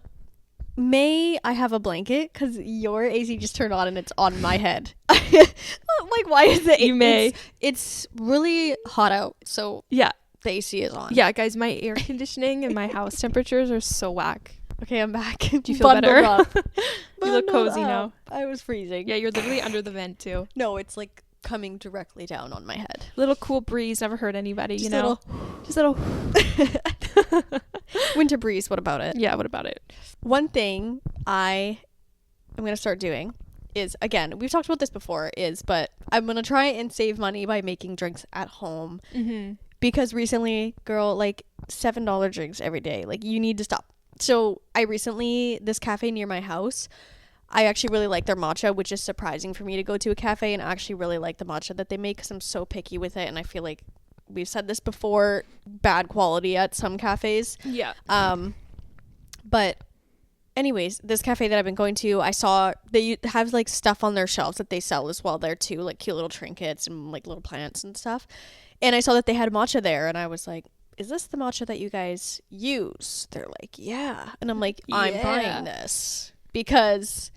S1: May I have a blanket? Because your AC just turned on and it's on my head. Like, why is it?
S2: You may.
S1: It's really hot out, so
S2: yeah.
S1: The AC is on.
S2: Yeah, guys, my air conditioning and my house temperatures are so whack.
S1: Okay, I'm back.
S2: Do you feel better? You look cozy now.
S1: I was freezing.
S2: Yeah, you're literally under the vent too.
S1: No, it's like coming directly down on my head.
S2: Little cool breeze, never hurt anybody,
S1: Just
S2: you know? Just little.
S1: Winter breeze, what about it?
S2: Yeah, what about it?
S1: One thing I am going to start doing is, again, we've talked about this before, but I'm going to try and save money by making drinks at home.
S2: Mm-hmm.
S1: Because recently, girl, like $7 drinks every day. Like, you need to stop. So this cafe near my house, I actually really like their matcha, which is surprising for me to go to a cafe and actually really like the matcha that they make because I'm so picky with it. And I feel like we've said this before, bad quality at some cafes.
S2: Yeah.
S1: But anyways, this cafe that I've been going to, I saw they have like stuff on their shelves that they sell as well there too, like cute little trinkets and like little plants and stuff. And I saw that they had matcha there, and I was like, is this the matcha that you guys use? They're like, yeah. And I'm like, I'm buying this. Because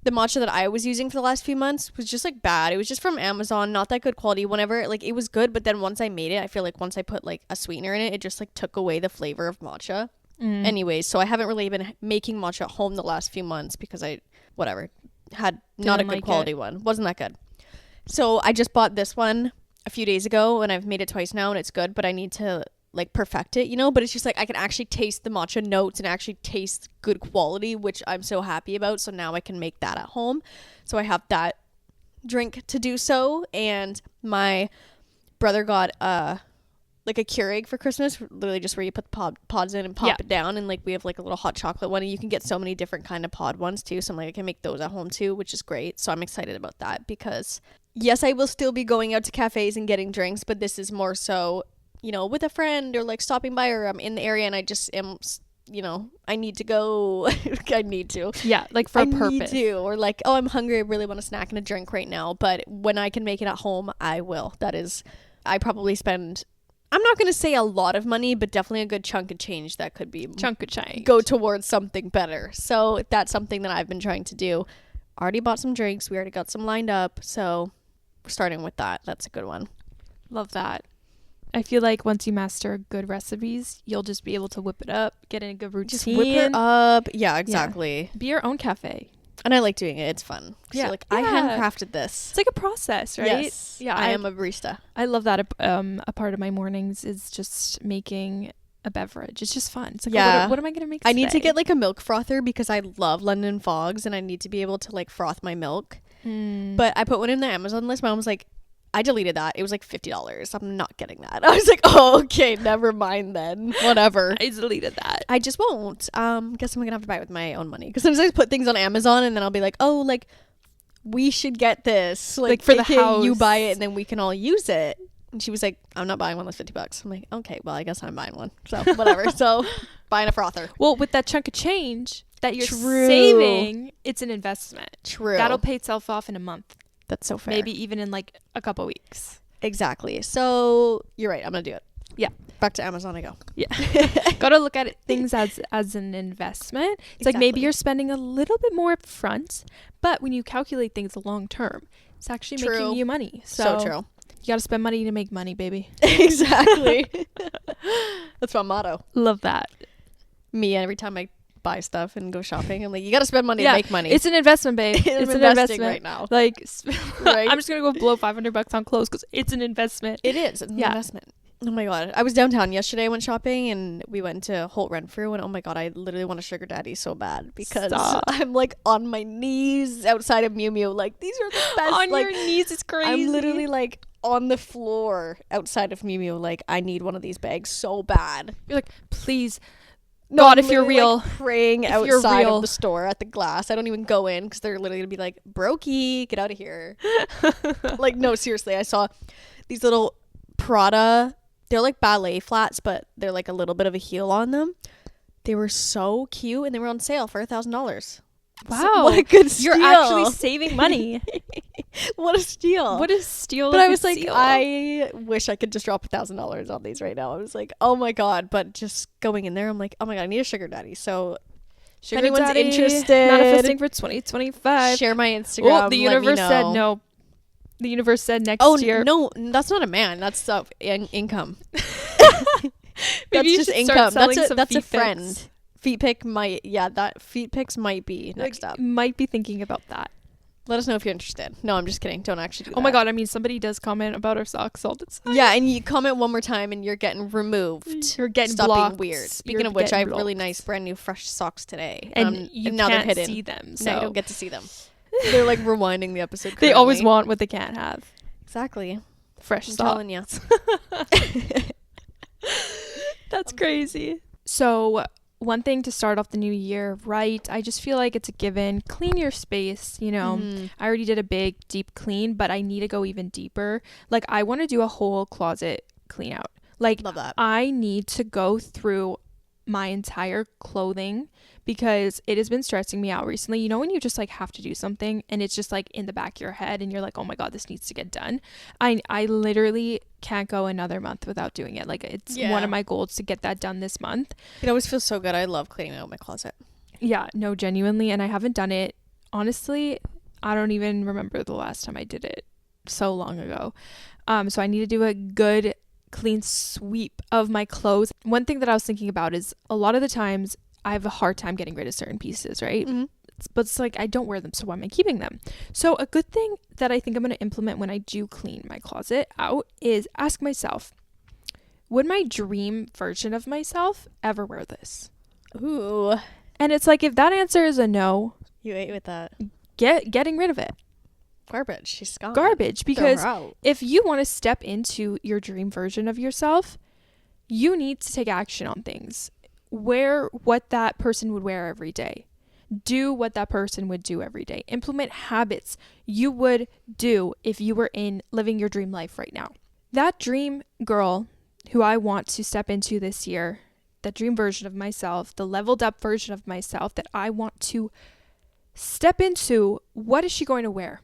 S1: the matcha that I was using for the last few months was just like bad. It was just from Amazon, not that good quality. Whenever, like, it was good, but then once I made it, I feel like once I put like a sweetener in it, it just like took away the flavor of matcha. Anyways, so I haven't really been making matcha at home the last few months because I, had not a good quality one. Wasn't that good. So I just bought this one a few days ago, and I've made it twice now, and it's good, but I need to like perfect it, you know? But it's just like I can actually taste the matcha notes and actually taste good quality, which I'm so happy about. So now I can make that at home. So I have that drink to do so. And my brother got like a Keurig for Christmas, literally just where you put the pods in and pop it down, and like we have like a little hot chocolate one, and you can get so many different kind of pod ones too. So I'm like, I can make those at home too, which is great. So I'm excited about that because yes, I will still be going out to cafes and getting drinks, but this is more so, you know, with a friend or like stopping by, or I'm in the area and I just am, you know, I need to go. I need to.
S2: Yeah, like for a purpose.
S1: Need to. Or like, oh, I'm hungry. I really want a snack and a drink right now. But when I can make it at home, I will. That is, I probably spend, I'm not going to say a lot of money, but definitely a good chunk of change that could be.
S2: Chunk of change.
S1: Go towards something better. So that's something that I've been trying to do. Already bought some drinks. We already got some lined up. So we're starting with that. That's a good one.
S2: Love that. I feel like once you master good recipes, you'll just be able to whip it up, get in a good routine.
S1: Just whip it up. Yeah, exactly.
S2: Yeah. Be your own cafe.
S1: And I like doing it. It's fun.
S2: Yeah.
S1: So, like, I handcrafted this.
S2: It's like a process, right?
S1: Yes.
S2: Yeah.
S1: I am a barista.
S2: I love that. A part of my mornings is just making a beverage. It's just fun. It's like,
S1: yeah.
S2: what am I going to make
S1: I
S2: today?
S1: need to get like a milk frother because I love London Fogs and I need to be able to like froth my milk. But I put one in the Amazon list. My mom was like, I deleted that. It was like $50. I'm not getting that. I was like, oh, okay, never mind then. Whatever.
S2: I deleted that.
S1: I just won't. Guess I'm gonna have to buy it with my own money because sometimes I put things on Amazon and then I'll be like, oh, like we should get this like
S2: for the house.
S1: You buy it and then we can all use it. And she was like, I'm not buying one that's $50. I'm like, okay, well, I guess I'm buying one. So whatever. So buying a frother.
S2: Well, with that chunk of change that you're saving, it's an investment.
S1: True.
S2: That'll pay itself off in a month.
S1: That's so fair.
S2: Maybe even in like a couple weeks.
S1: Exactly. So you're right. I'm going to do it.
S2: Yeah.
S1: Back to Amazon I go.
S2: Yeah. Got to look at things as an investment. It's like maybe you're spending a little bit more up front, but when you calculate things long term, it's actually making you money. So
S1: true.
S2: You got to spend money to make money, baby.
S1: Exactly. That's my motto.
S2: Love that.
S1: Me, every time I buy stuff and go shopping, I'm like, you got to spend money to make money.
S2: It's an investment, babe. It's an investment
S1: right now.
S2: Like,
S1: right?
S2: I'm just going to go blow $500 on clothes because it's an investment.
S1: It is. It's an investment. Oh my God. I was downtown yesterday. I went shopping and we went to Holt Renfrew and oh my God, I literally want a sugar daddy so bad because I'm like on my knees outside of Miu Miu. Like, these are the best.
S2: On
S1: like,
S2: your knees, it's crazy.
S1: I'm literally like on the floor outside of Miu Miu. Like, I need one of these bags so bad.
S2: You're like, please.
S1: No,
S2: God, if you're real.
S1: Like praying outside of the store at the glass. I don't even go in because they're literally going to be like, brokey, get out of here. Like, no, seriously. I saw these little Prada. They're like ballet flats, but they're like a little bit of a heel on them. They were so cute and they were on sale for $1,000.
S2: Wow.
S1: So, what a good steal.
S2: You're actually saving money.
S1: What a steal.
S2: What a steal.
S1: But I was like, I wish I could just drop $1,000 on these right now. I was like, oh my God. But just going in there, I'm like, oh my God, I need a sugar daddy. So if anyone's interested,
S2: manifesting for 2025.
S1: Share my Instagram.
S2: Oh, the universe said no. The universe said next year.
S1: Oh, no, that's not a man. That's income.
S2: Maybe
S1: that's just income. That's a friend. Feet pic might, that feet pics might be next up.
S2: Might be thinking about that.
S1: Let us know if you're interested. No, I'm just kidding. Don't actually do that.
S2: Oh my God. I mean, somebody does comment about our socks all the time.
S1: Yeah, and you comment one more time and you're getting removed.
S2: You're getting
S1: Stop
S2: blocked.
S1: being weird. Speaking of which, I have really nice, brand new, fresh socks today.
S2: And you
S1: now
S2: can't
S1: they're hidden.
S2: see them. So.
S1: No, you don't get to see them. They're like rewinding the episode.
S2: They always want what they can't have.
S1: Exactly.
S2: Fresh
S1: I'm
S2: socks.
S1: telling you.
S2: That's crazy. So one thing to start off the new year, right? I just feel like it's a given. Clean your space, you know. Mm-hmm. I already did a big, deep clean, but I need to go even deeper. Like, I want to do a whole closet clean out. Like,
S1: love that.
S2: I need to go through my entire clothing because it has been stressing me out recently. You know, when you just like have to do something and it's just like in the back of your head and you're like, oh my God, this needs to get done. I literally can't go another month without doing it. Like, it's one of my goals to get that done this month.
S1: It always feels so good. I love cleaning out my closet.
S2: Yeah, no, genuinely. And I haven't done it. Honestly, I don't even remember the last time I did it. So long ago. So I need to do a good clean sweep of my clothes. One thing that I was thinking about is a lot of the times I have a hard time getting rid of certain pieces, right? Mm-hmm. But it's like I don't wear them, so why am I keeping them? So a good thing that I think I'm going to implement when I do clean my closet out is ask myself, would my dream version of myself ever wear this?
S1: Ooh.
S2: And it's like, if that answer is a no,
S1: you ate with that.
S2: Getting rid of it.
S1: Garbage. She's gone.
S2: Garbage. Because if you want to step into your dream version of yourself, you need to take action on things. Wear what that person would wear every day. Do what that person would do every day. Implement habits you would do if you were living your dream life right now. That dream girl who I want to step into this year that dream version of myself, the leveled up version of myself that I want to step into, what is she going to wear?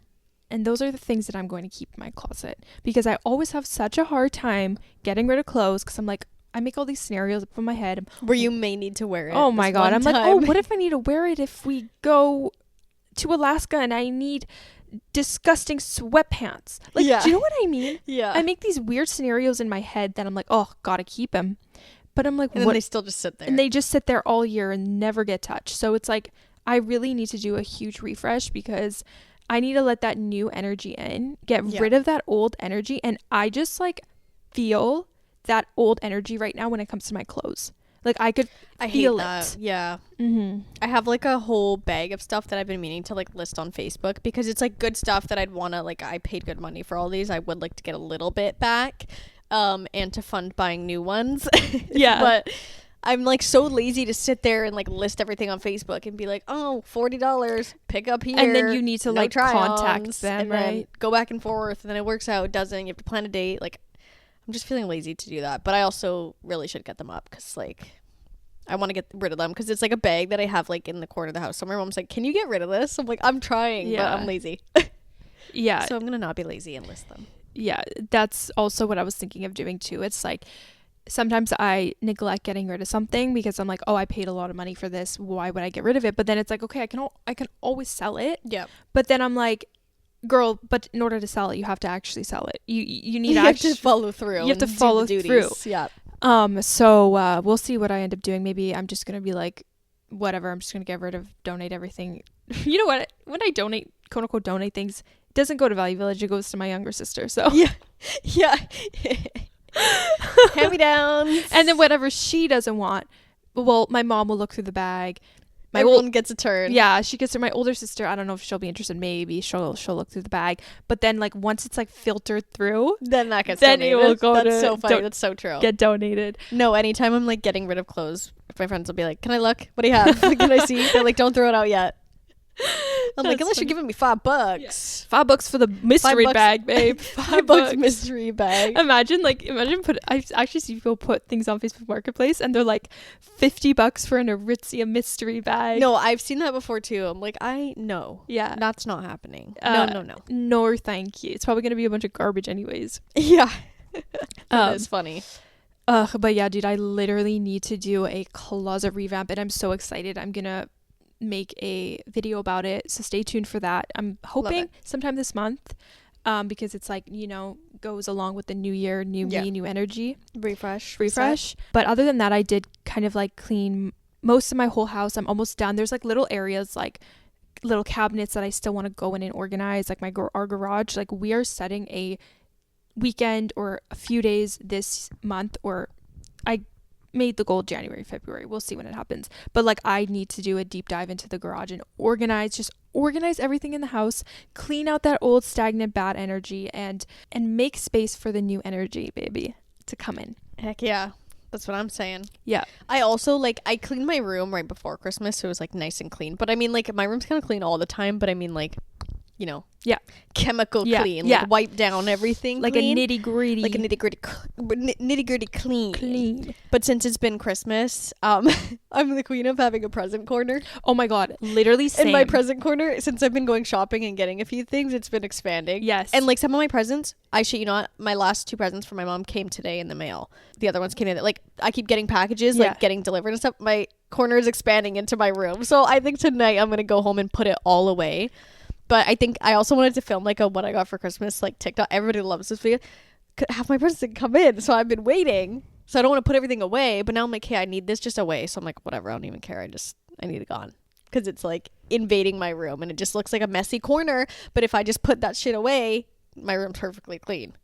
S2: And those are the things that I'm going to keep in my closet, because I always have such a hard time getting rid of clothes, because I'm like, I make all these scenarios up in my head
S1: where you may need to wear it.
S2: Oh my God. I'm like, oh, what if I need to wear it if we go to Alaska and I need disgusting sweatpants? Like, do you know what I mean?
S1: Yeah.
S2: I make these weird scenarios in my head that I'm like, oh, gotta keep them. But I'm like,
S1: and
S2: what?
S1: Then they still just sit there.
S2: And they just sit there all year and never get touched. So it's like, I really need to do a huge refresh, because I need to let that new energy in, get rid of that old energy. And I just like feel that old energy right now when it comes to my clothes. Like I feel it.
S1: Yeah. Mm-hmm. I have like a whole bag of stuff that I've been meaning to like list on Facebook, because it's like good stuff that I'd want to, like, I paid good money for all these. I would like to get a little bit back, and to fund buying new ones.
S2: Yeah.
S1: But I'm like so lazy to sit there and like list everything on Facebook and be like, oh, $40, pick up here.
S2: And then you need to like contact them,
S1: and
S2: right?
S1: then go back and forth, and then it works out, it doesn't. You have to plan a date. Like, I'm just feeling lazy to do that. But I also really should get them up, because like I want to get rid of them, because it's like a bag that I have like in the corner of the house. So my mom's like, can you get rid of this? I'm like, I'm trying, but I'm lazy.
S2: Yeah.
S1: So I'm going to not be lazy and list them.
S2: Yeah. That's also what I was thinking of doing too. It's like, sometimes I neglect getting rid of something because I'm like, oh, I paid a lot of money for this. Why would I get rid of it? But then it's like, okay, I can always sell it.
S1: Yeah. But
S2: then I'm like, girl, but in order to sell it, you have to actually sell it. You need
S1: to follow through.
S2: You have to follow through.
S1: Yeah.
S2: So we'll see what I end up doing. Maybe I'm just gonna be like, whatever. I'm just gonna get rid of, donate everything. You know what? When I donate, quote unquote, donate things, it doesn't go to Value Village. It goes to my younger sister. So
S1: yeah. Hand me down.
S2: And then whatever she doesn't want, well, my mom will look through the bag.
S1: Everyone gets a turn.
S2: Yeah, she gets to my older sister. I don't know if she'll be interested. Maybe she'll look through the bag. But then like once it's like filtered through,
S1: then that gets
S2: then
S1: donated.
S2: It will go.
S1: That's so funny. That's so true.
S2: Get donated.
S1: No, anytime I'm like getting rid of clothes, my friends will be like, "Can I look? What do you have? Can I see?" They're like, "Don't throw it out yet." I'm like, unless you're giving me $5.
S2: Yeah. $5 for the mystery bag, babe.
S1: $5 mystery bag.
S2: Imagine I actually see people put things on Facebook Marketplace and they're like $50 for an Aritzia mystery bag.
S1: No, I've seen that before too. I'm like,
S2: yeah,
S1: that's not happening. No,
S2: thank you. It's probably gonna be a bunch of garbage anyways.
S1: Yeah. That's funny.
S2: But yeah, dude, I literally need to do a closet revamp, and I'm so excited. I'm gonna make a video about it, so stay tuned for that. I'm hoping sometime this month, because it's like, goes along with the new year, new me, new energy, refresh. But other than that, I did kind of like clean most of my whole house. I'm almost done. There's like little areas, like little cabinets that I still want to go in and organize, like our garage. Like we are setting a weekend or a few days this month, or I made the goal January, February. We'll see when it happens. But like I need to do a deep dive into the garage and organize everything in the house, clean out that old stagnant bad energy, and make space for the new energy, baby, to come in.
S1: Heck yeah. That's what I'm saying.
S2: Yeah.
S1: I also I cleaned my room right before Christmas, so it was like nice and clean. But I mean, like, my room's kind of clean all the time, but I mean, like, chemical clean, like wipe down everything,
S2: like
S1: clean.
S2: a nitty gritty
S1: clean. But since it's been Christmas, I'm the queen of having a present corner.
S2: Oh my god, literally same.
S1: In my present corner, since I've been going shopping and getting a few things, it's been expanding.
S2: Yes.
S1: And like some of my presents, I shit you not, my last 2 presents for my mom came today in the mail. The other ones came in, like, I keep getting packages, like getting delivered and stuff. My corner is expanding into my room, so I think tonight I'm gonna go home and put it all away. But I think I also wanted to film like a what I got for Christmas, like TikTok. Everybody loves this video. Have my presents come in, so I've been waiting. So I don't want to put everything away, but now I'm like, hey, I need this just away. So I'm like, whatever, I don't even care. I need it gone, because it's like invading my room and it just looks like a messy corner. But if I just put that shit away, my room's perfectly clean.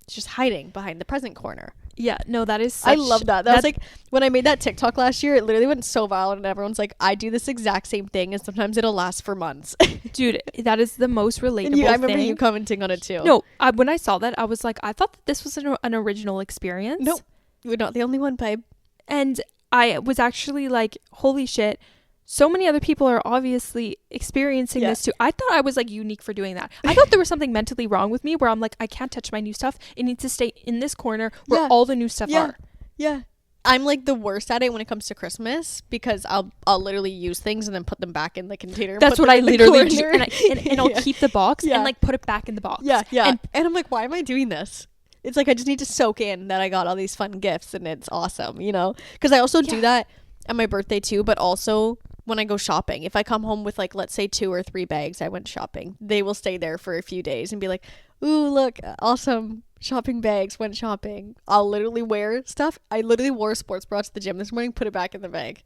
S1: It's just hiding behind the present corner.
S2: Yeah, no, that is
S1: I love that. That was like when I made that TikTok last year, it literally went so viral and everyone's like, I do this exact same thing and sometimes it'll last for months.
S2: Dude, that is the most relatable thing.
S1: I remember you commenting on it too.
S2: No, when I saw that, I was like, I thought that this was an original experience.
S1: Nope. You're not the only one, babe.
S2: And I was actually like, holy shit, so many other people are obviously experiencing this too. I thought I was like unique for doing that. I thought there was something mentally wrong with me where I'm like, I can't touch my new stuff. It needs to stay in this corner where all the new stuff are.
S1: Yeah. I'm like the worst at it when it comes to Christmas because I'll literally use things and then put them back in the container.
S2: That's what I literally do. And I'll keep the box and like put it back in the box.
S1: Yeah. And I'm like, why am I doing this? It's like I just need to soak in that I got all these fun gifts and it's awesome, you know? Because I also do that at my birthday too, but also when I go shopping. If I come home with like, let's say 2 or 3 bags, I went shopping. They will stay there for a few days and be like, ooh, look, awesome shopping bags, went shopping. I'll literally wear stuff. I literally wore a sports bra to the gym this morning, put it back in the bag.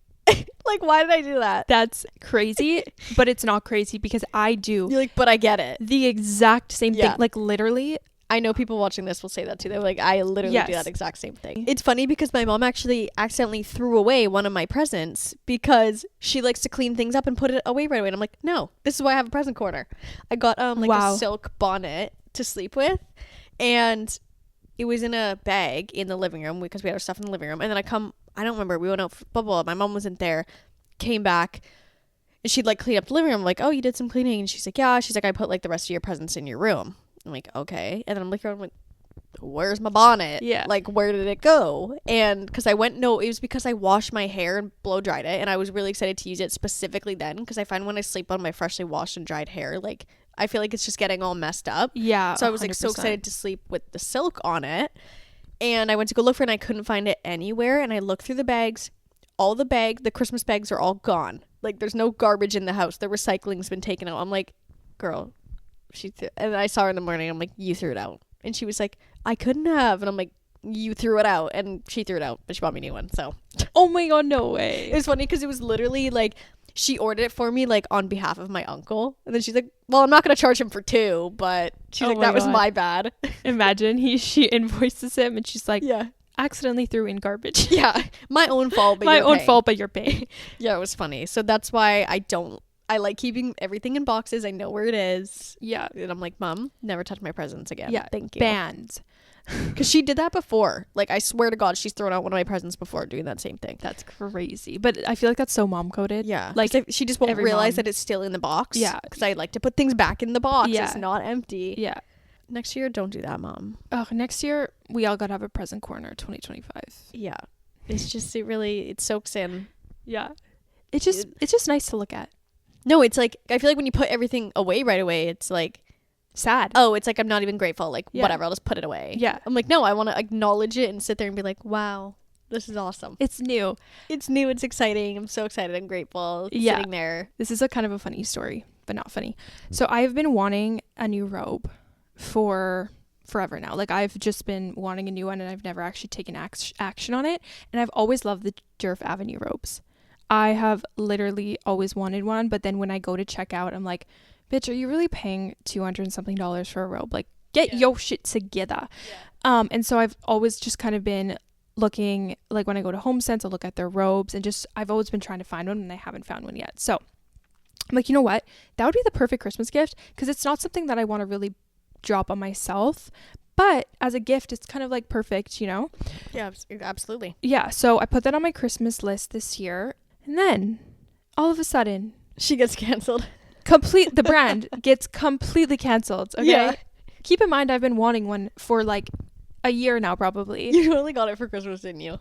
S1: Like, why did I do that?
S2: That's crazy, but it's not crazy because I do.
S1: You're like, but I get it.
S2: The exact same thing. Like, literally.
S1: I know people watching this will say that too. They're like, I literally do that exact same thing. It's funny because my mom actually accidentally threw away one of my presents because she likes to clean things up and put it away right away. And I'm like, no, this is why I have a present corner. I got a silk bonnet to sleep with, and it was in a bag in the living room because we had our stuff in the living room. And then I don't remember, we went out for blah. My mom wasn't there, came back, and she'd like clean up the living room. I'm like, oh, you did some cleaning? And she's like, yeah. She's like, I put like the rest of your presents in your room. I'm like, okay. And then I'm looking around, I'm like, where's my bonnet?
S2: Yeah.
S1: Like, where did it go? And because it was because I washed my hair and blow dried it. And I was really excited to use it specifically then because I find when I sleep on my freshly washed and dried hair, like, I feel like it's just getting all messed up.
S2: Yeah.
S1: So I was like 100%. So excited to sleep with the silk on it. And I went to go look for it and I couldn't find it anywhere. And I looked through the bags. The Christmas bags are all gone. Like, there's no garbage in the house. The recycling's been taken out. I'm like, girl. And I saw her in the morning. I'm like, you threw it out. And she was like, I couldn't have. And I'm like, you threw it out. And she threw it out, but she bought me a new one. So,
S2: oh my god, no way.
S1: It was funny because it was literally like she ordered it for me like on behalf of my uncle. And then she's like, well, I'm not gonna charge him for 2, but she's like, that was my bad.
S2: Imagine she invoices him and she's like, yeah, accidentally threw in garbage.
S1: Yeah, my own fault, but
S2: you're paying.
S1: Yeah, it was funny. So that's why I like keeping everything in boxes. I know where it is.
S2: Yeah.
S1: And I'm like, Mom, never touch my presents again.
S2: Yeah.
S1: Thank you.
S2: Banned.
S1: Because she did that before. Like, I swear to God, she's thrown out one of my presents before doing that same thing.
S2: That's crazy. But I feel like that's so mom coded.
S1: Yeah. Like, she just won't realize that it's still in the box.
S2: Yeah.
S1: Because I like to put things back in the box. Yeah. It's not empty.
S2: Yeah.
S1: Next year, don't do that, Mom.
S2: Oh, next year, we all got to have a present corner 2025.
S1: Yeah. It's just, it soaks in.
S2: Yeah. It's just nice to look at.
S1: No, it's like, I feel like when you put everything away right away, it's like
S2: sad.
S1: Oh, it's like I'm not even grateful. Like, whatever, I'll just put it away.
S2: Yeah.
S1: I'm like, no, I want to acknowledge it and sit there and be like, wow, this is awesome.
S2: It's new.
S1: It's new. It's exciting. I'm so excited. I'm grateful. Yeah. Sitting there.
S2: This is a kind of a funny story, but not funny. So I've been wanting a new robe for forever now. Like, I've just been wanting a new one and I've never actually taken action on it. And I've always loved the Djerf Avenue robes. I have literally always wanted one, but then when I go to check out, I'm like, bitch, are you really paying $200 and something for a robe? Like, get your shit together. Yeah. And so I've always just kind of been looking, like when I go to HomeSense, I'll look at their robes and just, I've always been trying to find one and I haven't found one yet. So I'm like, you know what? That would be the perfect Christmas gift because it's not something that I want to really drop on myself. But as a gift, it's kind of like perfect, you know?
S1: Yeah, absolutely.
S2: Yeah. So I put that on my Christmas list this year. And then all of a sudden
S1: she gets canceled.
S2: The brand gets completely canceled. Okay. Yeah. Keep in mind, I've been wanting one for like a year now, probably.
S1: You only got it for Christmas, didn't you?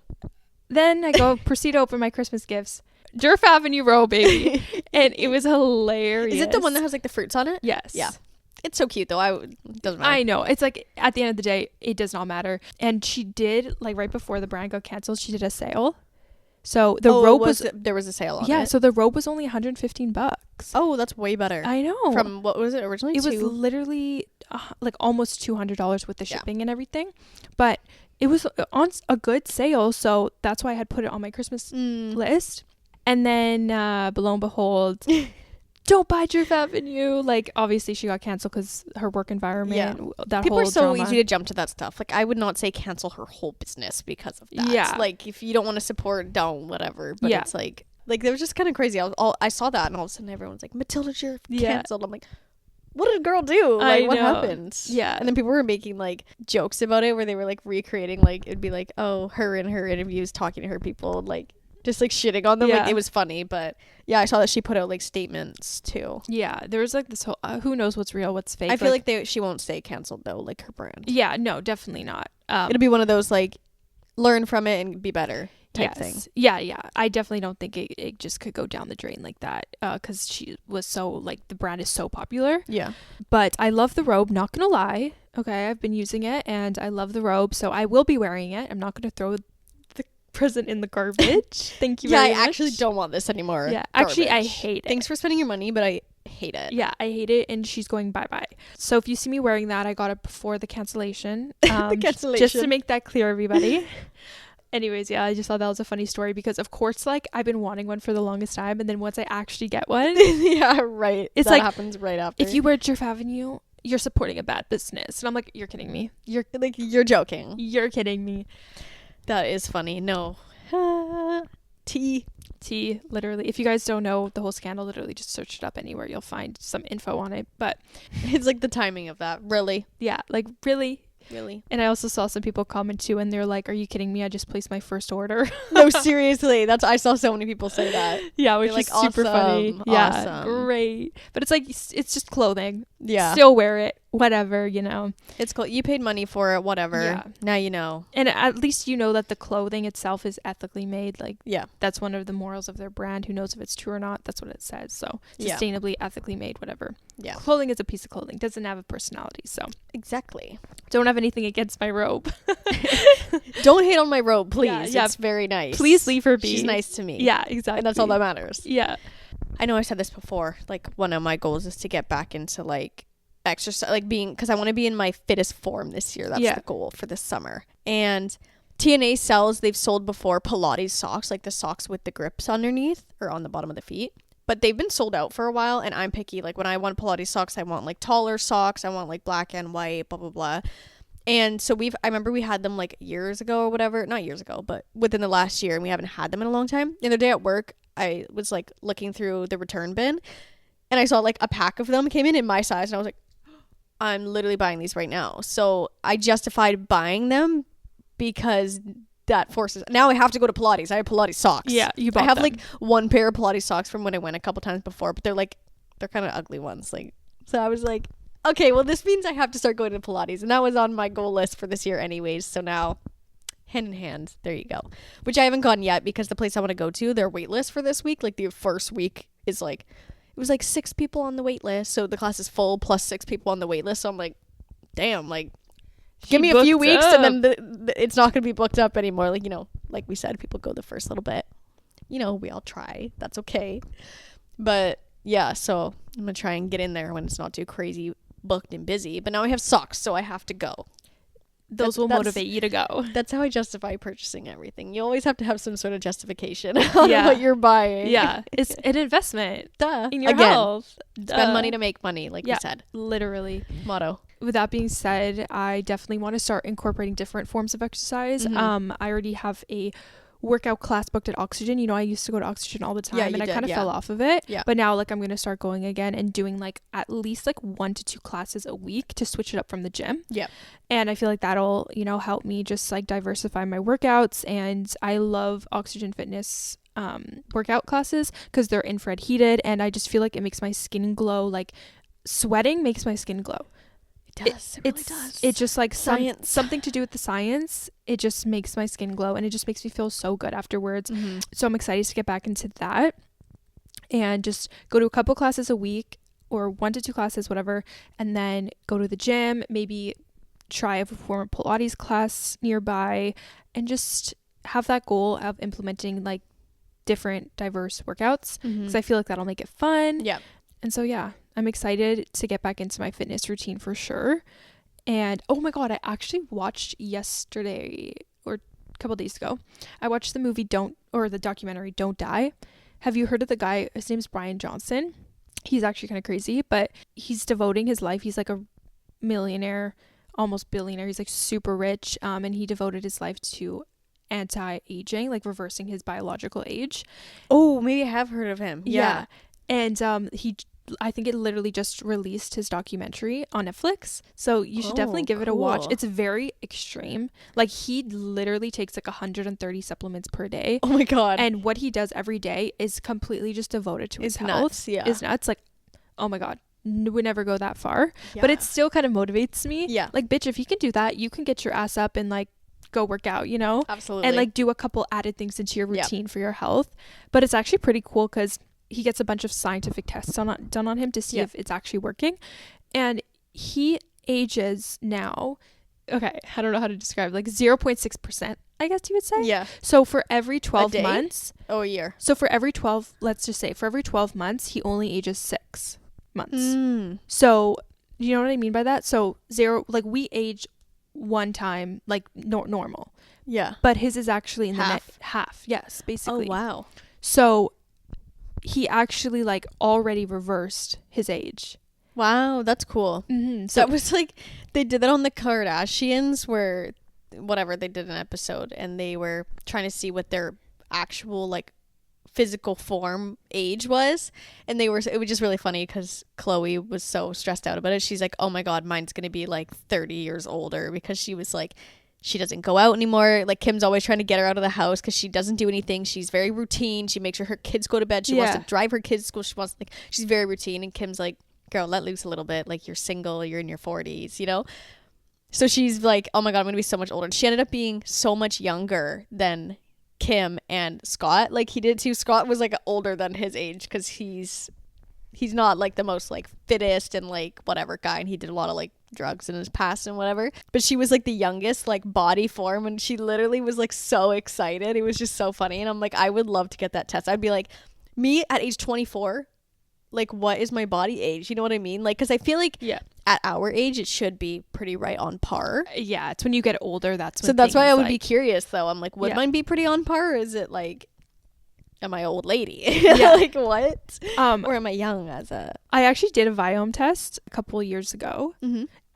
S2: Then I proceed to open my Christmas gifts. Djerf Avenue robe, baby. And it was hilarious.
S1: Is it the one that has like the fruits on it?
S2: Yes.
S1: Yeah. It's so cute though. It doesn't matter.
S2: I know. It's like at the end of the day, it does not matter. And she did, like right before the brand got canceled, she did a sale. So the robe
S1: there was a sale on it.
S2: Yeah, so the robe was only $115.
S1: Oh, that's way better.
S2: I know.
S1: From what was it originally?
S2: It was literally like almost $200 with the shipping and everything. But it was on a good sale, so that's why I had put it on my Christmas list. And then lo and behold, don't buy Djerf Avenue. Like, obviously she got canceled because her work environment,
S1: people are so easy to jump to that stuff. Like, I would not say cancel her whole business because of that. Yeah. Like, if you don't want to support, don't, whatever. But it's like there was just kind of crazy. I saw that and all of a sudden everyone's like, Matilda Djerf canceled. I'm like, what did a girl do? Like, what happened?
S2: Yeah.
S1: And then people were making like jokes about it where they were like recreating, like, it'd be like, oh, her in her interviews talking to her people, like just like shitting on them. Like, it was funny. But yeah, I saw that she put out like statements too.
S2: Yeah, there was like this whole who knows what's real, what's fake.
S1: I feel like she won't stay canceled though, like her brand.
S2: Yeah, no, definitely not.
S1: It'll be one of those like learn from it and be better. type thing.
S2: Yeah. I definitely don't think it just could go down the drain like that, because she was so, like, the brand is so popular.
S1: Yeah.
S2: But I love the robe, not gonna lie. Okay, I've been using it and I love the robe, so I will be wearing it. I'm not gonna throw the present in the garbage. Thank you very much.
S1: I actually don't want this anymore.
S2: Yeah, actually, I hate it.
S1: Thanks for spending your money, but I hate it.
S2: Yeah, I hate it, and she's going bye-bye. So if you see me wearing that, I got it before the cancellation.
S1: The cancellation.
S2: Just to make that clear, everybody. Anyways, yeah, I just thought that was a funny story because, of course, like, I've been wanting one for the longest time, and then once I actually get one...
S1: yeah, right.
S2: It's
S1: that
S2: like,
S1: happens right after.
S2: if you wear Djerf Avenue, you're supporting a bad business. And I'm like, you're kidding me.
S1: You're joking.
S2: You're kidding me.
S1: That is funny. No. Tea,
S2: literally. If you guys don't know the whole scandal, literally just search it up anywhere. You'll find some info on it. But
S1: it's like the timing of that. Really?
S2: Yeah, like, really?
S1: Really?
S2: And I also saw some people comment too, and they're like, are you kidding me? I just placed my first order.
S1: No, seriously. I saw so many people say that.
S2: Yeah, which
S1: is
S2: like, super funny. Yeah,
S1: awesome.
S2: Great. But it's like, it's just clothing.
S1: Yeah.
S2: Still wear it. Whatever, you know.
S1: It's cool. You paid money for it, whatever. Yeah. Now you know.
S2: And at least you know that the clothing itself is ethically made. Like,
S1: yeah.
S2: That's one of the morals of their brand. Who knows if it's true or not? That's what it says. So, sustainably, ethically made, whatever.
S1: Yeah.
S2: Clothing is a piece of clothing. Doesn't have a personality, so.
S1: Exactly.
S2: Don't have anything against my robe.
S1: Don't hate on my robe, please. Yeah. It's very nice.
S2: Please leave her be.
S1: She's nice to me.
S2: Yeah, exactly.
S1: And that's all that matters.
S2: Yeah.
S1: I know I said this before. Like, one of my goals is to get back into, like, exercise, like, because I want to be in my fittest form this year. That's the goal for this summer. And TNA sells, they've sold before, Pilates socks, like the socks with the grips underneath or on the bottom of the feet. But they've been sold out for a while, and I'm picky. Like, when I want Pilates socks, I want, like, taller socks. I want, like, black and white, blah, blah, blah. And so I remember we had them, like, years ago or whatever. Not years ago, but within the last year, and we haven't had them in a long time. The other day at work, I was, like, looking through the return bin, and I saw, like, a pack of them came in my size, and I was like, I'm literally buying these right now. So I justified buying them because that forces. Now I have to go to Pilates. I have Pilates socks.
S2: Yeah, you bought
S1: I have
S2: them.
S1: like one pair of Pilates socks from when I went a couple times before, but they're kind of ugly ones. Like, so I was like, okay, well, this means I have to start going to Pilates, and that was on my goal list for this year anyways. So now, hand in hand, there you go. Which I haven't gone yet because the place I want to go to, their wait list for this week, like the first week is like. It was like 6 people on the wait list, so the class is full plus 6 people on the wait list. So I'm like, damn, like, give me a few weeks and then it's not going to be booked up anymore. Like, you know, like we said, people go the first little bit. You know, we all try. That's okay. But yeah, so I'm going to try and get in there when it's not too crazy booked and busy. But now I have socks, so I have to go.
S2: Those will motivate you to go.
S1: That's how I justify purchasing everything. You always have to have some sort of justification on what you're buying.
S2: Yeah. It's an investment.
S1: Duh.
S2: In your health.
S1: Spend money to make money, like you said.
S2: Literally.
S1: Motto.
S2: With that being said, I definitely want to start incorporating different forms of exercise. I already have a workout class booked at Oxygen. You know, I used to go to Oxygen all the time, and I kind of fell off of it. Yeah. But now, like, I'm going to start going again and doing, like, at least, like, 1 to 2 classes a week to switch it up from the gym. Yeah. And I feel like that'll, you know, help me just, like, diversify my workouts. And I love Oxygen Fitness workout classes because they're infrared heated, and I just feel like it makes my skin glow. Like, sweating makes my skin glow.
S1: It does. It really does.
S2: It's just like something to do with the science. It just makes my skin glow, and it just makes me feel so good afterwards. So I'm excited to get back into that and just go to a couple classes a week or 1 to 2 classes, whatever, and then go to the gym, maybe try a former Pilates class nearby, and just have that goal of implementing like different diverse workouts because I feel like that'll make it fun. Yeah. And so, yeah, I'm excited to get back into my fitness routine for sure. And oh my God, I actually watched yesterday or a couple days ago. I watched the movie the documentary Don't Die. Have you heard of the guy? His name's Brian Johnson. He's actually kind of crazy, but he's devoting his life. He's like a millionaire, almost billionaire. He's like super rich. And he devoted his life to anti-aging, like reversing his biological age.
S1: Oh, maybe I have heard of him. Yeah.
S2: And I think it literally just released his documentary on Netflix. So you should definitely give it a watch. It's very extreme. Like, he literally takes like 130 supplements per day.
S1: Oh my God.
S2: And what he does every day is completely just devoted to his health. It's nuts. Like, oh my God. Would never go that far. Yeah. But it still kind of motivates me. Yeah. Like, bitch, if you can do that, you can get your ass up and like go work out, you know?
S1: Absolutely.
S2: And like do a couple added things into your routine for your health. But it's actually pretty cool because he gets a bunch of scientific tests done on him to see if it's actually working. And he ages now, okay, I don't know how to describe, like 0.6%, I guess you would say.
S1: Yeah.
S2: So for every 12 months.
S1: Oh, a year.
S2: So for every 12, let's just say for every 12 months, he only ages 6 months. So you know what I mean by that? So like we age one time, like normal.
S1: Yeah.
S2: But his is actually in
S1: half.
S2: the half. Yes, basically.
S1: Oh, wow.
S2: So he actually like already reversed his age.
S1: Wow, that's cool. So that was like, they did that on the Kardashians where whatever, they did an episode and they were trying to see what their actual like physical form age was, and it was just really funny because Khloe was so stressed out about it. She's like, oh my god, mine's gonna be like 30 years older, because she was like, she doesn't go out anymore. Like Kim's always trying to get her out of the house because she doesn't do anything. She's very routine. She makes sure her kids go to bed. She wants to drive her kids to school. She wants, like, she's very routine. And Kim's like, girl, let loose a little bit. Like, you're single, you're in your 40s, you know? So she's like, oh my god, I'm gonna be so much older. And she ended up being so much younger than Kim and Scott. Like, he did too. Scott was like older than his age because he's not like the most like fittest and like whatever guy, and he did a lot of like drugs in his past and whatever. But she was like the youngest like body form, and she literally was like so excited. It was just so funny. And I'm like, I would love to get that test. I'd be like, me at age 24, like, what is my body age? You know what I mean? Like, because I feel like at our age it should be pretty right on par.
S2: Yeah, it's when you get older that's when,
S1: so that's why I would be curious though. I'm like, would mine be pretty on par, or is it like, am I old lady? Like, what? Or am I young as a...
S2: I actually did a Viome test a couple of years ago,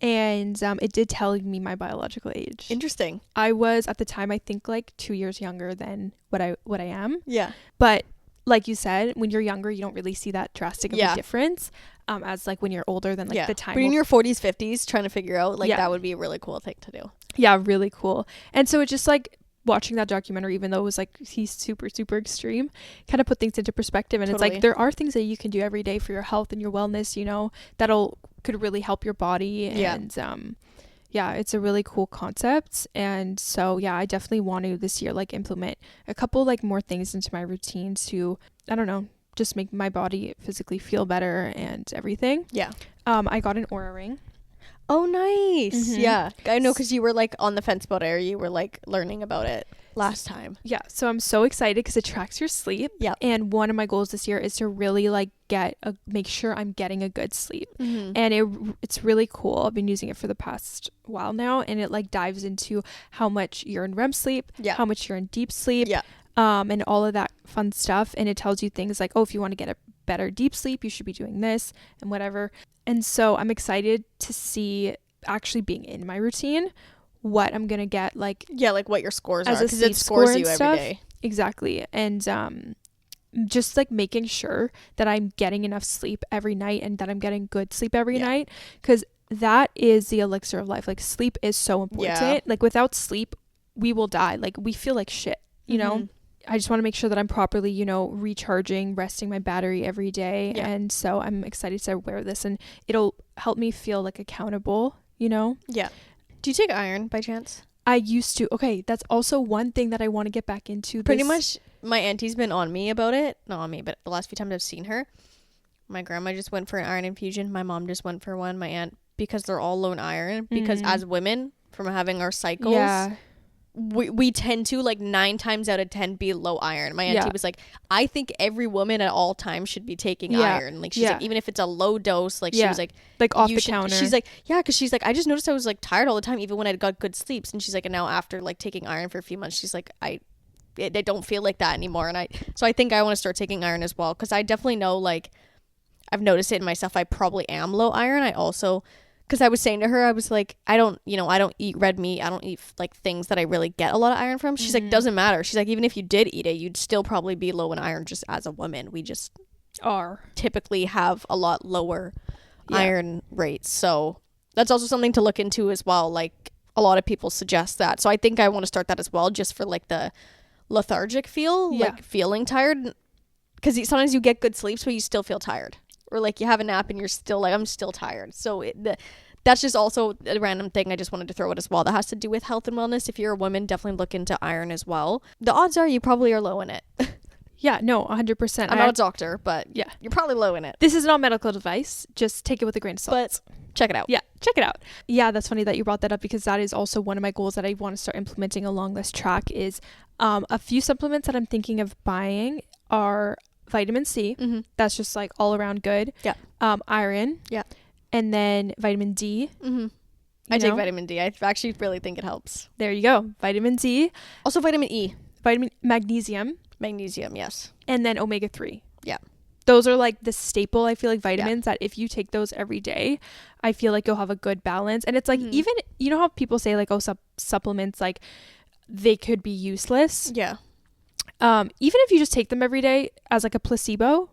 S2: and it did tell me my biological age.
S1: Interesting.
S2: I was at the time, I think, like 2 years younger than what I am.
S1: Yeah.
S2: But like you said, when you're younger, you don't really see that drastic of a difference. As like when you're older, then like the time.
S1: But in your 40s, 50s, trying to figure out, like, that would be a really cool thing to do.
S2: Yeah, really cool. And so it just like, watching that documentary, even though it was like he's super super kind of put things into perspective. And it's like, there are things that you can do every day for your health and your wellness, you know, could really help your body. And it's a really cool concept. And so I definitely want to this year like implement a couple like more things into my routine to, I don't know, just make my body physically feel better and everything. I got an Oura ring.
S1: Oh, nice. Yeah, I know, because you were like on the fence about it, or you were like learning about it last time. Yeah,
S2: so I'm so excited because it tracks your sleep. Yeah, and one of my goals this year is to really like make sure I'm getting a good sleep. And it's really cool. I've been using it for the past while now, and it like dives into how much you're in REM sleep, how much you're in deep sleep, and all of that fun stuff. And it tells you things like, oh, if you want to get a better deep sleep, you should be doing this and whatever. And so I'm excited to see, actually being in my routine, what I'm going to get, like...
S1: Yeah, like what your scores are, because it scores you every day.
S2: Exactly. And just like making sure that I'm getting enough sleep every night and that I'm getting good sleep every night, because that is the elixir of life. Like, sleep is so important. Like, without sleep, we will die. Like, we feel like shit, you know? I just want to make sure that I'm properly, you know, recharging, resting my battery every day. And so I'm excited to wear this, and it'll help me feel like accountable, you know? Yeah.
S1: Do you take iron by chance?
S2: I used to. Okay, that's also one thing that I want to get back into.
S1: Pretty much my auntie's been on me about it. Not on me, but the last few times I've seen her. My grandma just went for an iron infusion. My mom just went for one. My aunt, because they're all low in iron. Because as women, from having our cycles... We tend to, like, 9 times out of 10 be low iron. My auntie was like, I think every woman at all times should be taking iron. Like, she's like, even if it's a low dose, like, she was like
S2: off the counter.
S1: She's like, because she's like, I just noticed I was like tired all the time, even when I got good sleeps. And she's like, and now after like taking iron for a few months, she's like, I don't feel like that anymore. And so I think I want to start taking iron as well, because I definitely know, like, I've noticed it in myself. I probably am low iron. I also... Because I was saying to her, I was like, I don't eat red meat. I don't eat, like, things that I really get a lot of iron from. She's like, doesn't matter. She's like, even if you did eat it, you'd still probably be low in iron just as a woman. We just typically have a lot lower iron rates. So that's also something to look into as well. Like, a lot of people suggest that. So I think I want to start that as well, just for, like, the lethargic feel, like, feeling tired. Because sometimes you get good sleeps, but you still feel tired. Or, like, you have a nap and you're still like, I'm still tired. So that's just also a random thing I just wanted to throw at as well that has to do with health and wellness. If you're a woman, definitely look into iron as well. The odds are you probably are low in it.
S2: Yeah, no, 100%.
S1: I'm not a doctor, but
S2: yeah,
S1: you're probably low in it.
S2: This is not medical advice. Just take it with a grain of salt.
S1: But check it out.
S2: Yeah, check it out. Yeah, that's funny that you brought that up because that is also one of my goals that I want to start implementing along this track is a few supplements that I'm thinking of buying are vitamin C. Mm-hmm. That's just like all around good.
S1: Yeah.
S2: Iron.
S1: Yeah.
S2: And then vitamin D.
S1: Mm-hmm. I take vitamin D. I actually really think it helps.
S2: There you go. Vitamin D.
S1: Also vitamin E.
S2: Magnesium.
S1: Magnesium, yes.
S2: And then omega-3.
S1: Yeah.
S2: Those are like the staple, I feel like, vitamins that if you take those every day, I feel like you'll have a good balance. And it's like, even, you know how people say like, oh, supplements, like they could be useless.
S1: Yeah.
S2: Even if you just take them every day as like a placebo,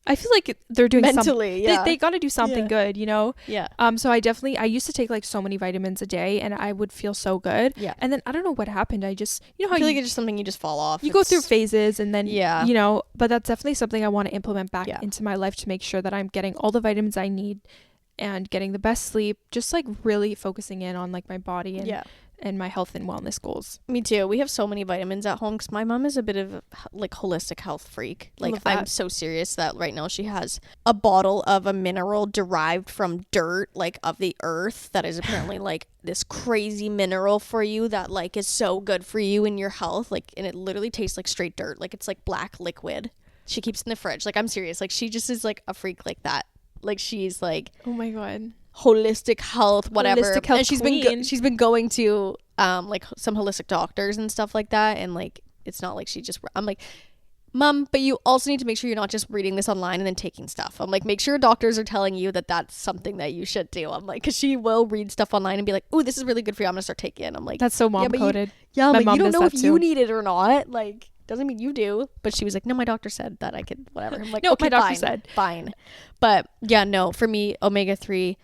S2: I feel like they're doing
S1: mentally,
S2: something. They got to do something good, you know?
S1: Yeah.
S2: So I used to take like so many vitamins a day and I would feel so good.
S1: Yeah.
S2: And then I don't know what happened. I just, you know how
S1: I feel like it's just something you just fall off.
S2: You go through phases and then,
S1: yeah,
S2: you know, but that's definitely something I want to implement back into my life to make sure that I'm getting all the vitamins I need and getting the best sleep, just like really focusing in on like my body and my health and wellness goals.
S1: Me too. We have so many vitamins at home because my mom is a bit of like holistic health freak. Like I'm so serious that right now she has a bottle of a mineral derived from dirt, like of the earth, that is apparently like this crazy mineral for you that like is so good for you in your health. Like, and it literally tastes like straight dirt. Like it's like black liquid. She keeps it in the fridge. Like I'm serious. Like she just is like a freak like that. Like she's like,
S2: oh my God,
S1: holistic health, whatever.
S2: Holistic health,
S1: and she's been going to like some holistic doctors and stuff like that, and like it's not like I'm like, Mom, but you also need to make sure you're not just reading this online and then taking stuff. I'm like, make sure doctors are telling you that that's something that you should do. I'm like, because she will read stuff online and be like, oh, this is really good for you, I'm gonna start taking it. I'm like,
S2: that's so mom coded.
S1: But you don't know if you need it or not. Like, doesn't mean you do. But she was like, no, my doctor said that I could, whatever. I'm like, no, okay, my doctor said fine. But yeah, no, for me, omega-3,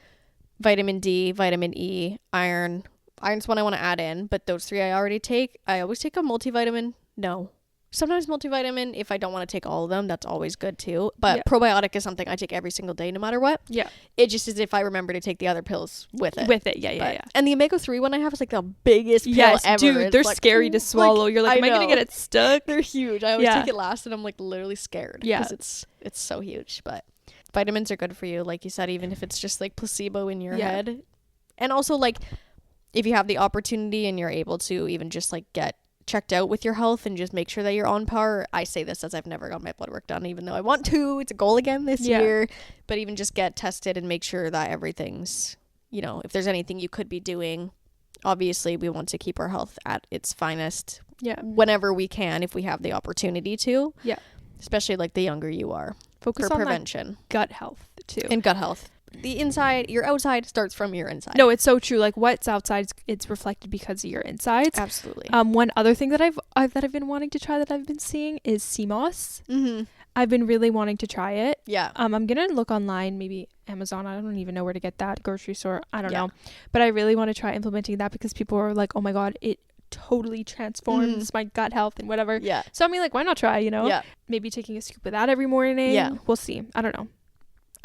S1: vitamin D, vitamin E, iron. Iron's one I want to add in, but those three I already take. I always take a multivitamin. No. Sometimes multivitamin, if I don't want to take all of them, that's always good too. But probiotic is something I take every single day, no matter what. Yeah. It just is if I remember to take the other pills with it. Yeah. And the omega-3 one I have is like the biggest pill ever.
S2: Dude, they're
S1: like,
S2: scary to swallow. You're like, am I going to get it stuck?
S1: They're huge. I always take it last and I'm like literally scared. Yeah. Because it's so huge. But vitamins are good for you, like you said, even if it's just like placebo in your head. And also like if you have the opportunity and you're able to even just like get checked out with your health and just make sure that you're on par. I say this as I've never got my blood work done, even though I want to. It's a goal again this year. But even just get tested and make sure that everything's, you know, if there's anything you could be doing. Obviously, we want to keep our health at its finest whenever we can, if we have the opportunity to. Yeah. Especially like the younger you are.
S2: Focus
S1: for
S2: on
S1: prevention.
S2: Gut health too.
S1: And gut health. The inside, your outside starts from your inside.
S2: No, it's so true. Like what's outside, it's reflected because of your insides.
S1: Absolutely.
S2: One other thing that I've been wanting to try that I've been seeing is sea moss. Mm-hmm. I've been really wanting to try it. Yeah. I'm gonna look online, maybe Amazon. I don't even know where to get that. Grocery store. I don't know. But I really want to try implementing that because people are like, oh my God, it totally transforms my gut health and whatever. Yeah. So I mean, like, why not try? You know. Yeah. Maybe taking a scoop of that every morning. Yeah. We'll see. I don't know.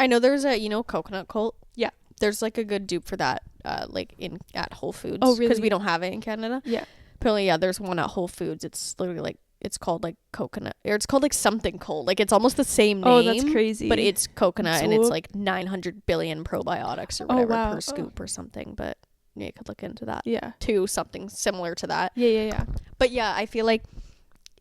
S1: I know there's a, coconut cult. Yeah. There's like a good dupe for that, like at Whole Foods. Oh, really? Because we don't have it in Canada. Yeah. Apparently, there's one at Whole Foods. It's literally like, it's called like coconut, or it's called like something cold. Like it's almost the same name.
S2: Oh, that's crazy.
S1: But it's coconut and it's like 900 billion probiotics or whatever per scoop or something. But yeah, you could look into that. Yeah. To something similar to that. Yeah. But yeah, I feel like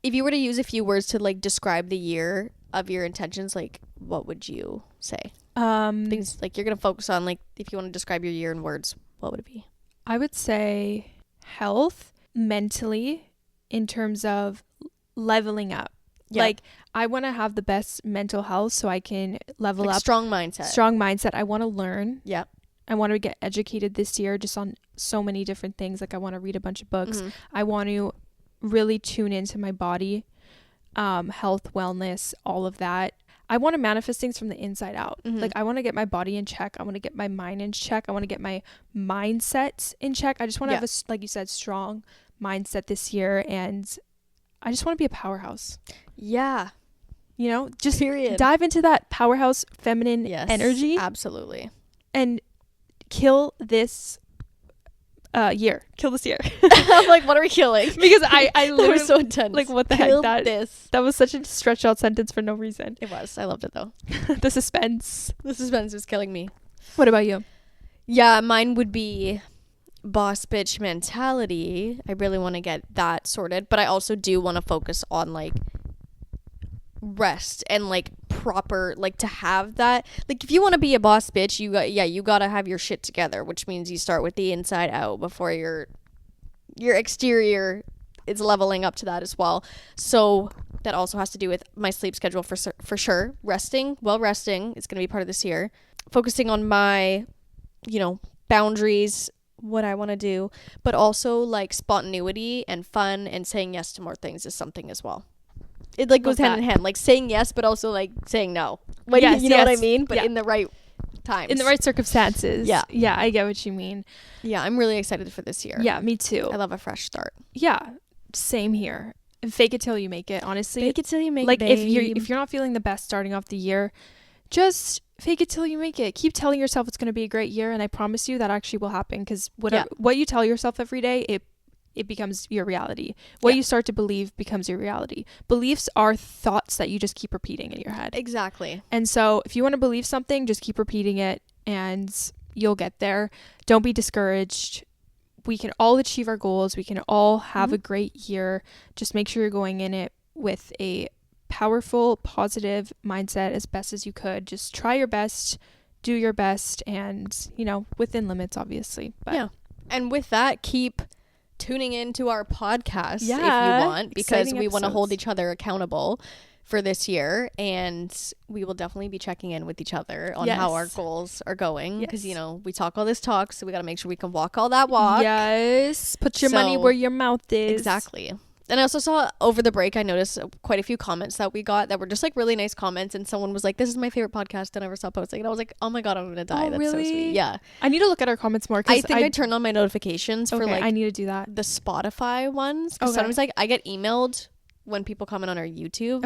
S1: if you were to use a few words to like describe the year of your intentions, like what would you say? Things like you're gonna focus on, like if you want to describe your year in words, what would it be?
S2: I would say health, mentally, in terms of leveling up. Yeah. Like I want to have the best mental health so I can level up.
S1: Strong mindset.
S2: I want to learn. Yeah. I want to get educated this year just on so many different things. Like I want to read a bunch of books. Mm-hmm. I want to really tune into my body, health, wellness, all of that. I want to manifest things from the inside out. Mm-hmm. Like I want to get my body in check. I want to get my mind in check. I want to get my mindset in check. I just want to have a, like you said, strong mindset this year. And I just want to be a powerhouse. Yeah. You know, just dive into that powerhouse feminine energy.
S1: Absolutely.
S2: And kill this year. Kill this year.
S1: I'm like, what are we killing?
S2: Because I literally
S1: was so intense.
S2: Like, what the
S1: Kill
S2: heck? That was such a stretched out sentence for no reason.
S1: It was. I loved it though.
S2: The suspense.
S1: The suspense was killing me.
S2: What about you?
S1: Yeah, mine would be boss bitch mentality. I really want to get that sorted, but I also do want to focus on like rest and like proper, like to have that, like if you want to be a boss bitch, you gotta have your shit together, which means you start with the inside out before your exterior is leveling up to that as well. So that also has to do with my sleep schedule for sure. Resting is going to be part of this year. Focusing on my, boundaries, what I want to do, but also like spontaneity and fun and saying yes to more things is something as well. It like goes hand in hand, like saying yes, but also like saying no. Like,
S2: yes,
S1: you know what I mean? But in the right times.
S2: In the right circumstances.
S1: Yeah.
S2: Yeah, I get what you mean.
S1: Yeah, I'm really excited for this year.
S2: Yeah, me too.
S1: I love a fresh start.
S2: Yeah, same here. And fake it till you make it, honestly.
S1: Fake it till you make it,
S2: like,
S1: babe.
S2: if you're not feeling the best starting off the year, just fake it till you make it. Keep telling yourself it's going to be a great year, and I promise you that actually will happen, because what you tell yourself every day, it becomes your reality. What you start to believe becomes your reality. Beliefs are thoughts that you just keep repeating in your head.
S1: Exactly.
S2: And so if you want to believe something, just keep repeating it and you'll get there. Don't be discouraged. We can all achieve our goals. We can all have a great year. Just make sure you're going in it with a powerful, positive mindset as best as you could. Just try your best, do your best, and, within limits, obviously. But
S1: yeah. And with that, keep tuning into our podcast if you want, because we want to hold each other accountable for this year, and we will definitely be checking in with each other on how our goals are going, because we talk all this talk, so we got to make sure we can walk all that walk.
S2: Yes, put your money where your mouth is.
S1: Exactly. And I also saw over the break, I noticed quite a few comments that we got that were just like really nice comments, and someone was like, this is my favorite podcast I never saw posting, and I was like, oh my god, I'm gonna die.
S2: Oh,
S1: that's
S2: really?
S1: so sweet. Yeah,
S2: I need to look at our comments more.
S1: I think I turned on my notifications for like
S2: I need to do that,
S1: the Spotify ones, because sometimes like I get emailed when people comment on our YouTube,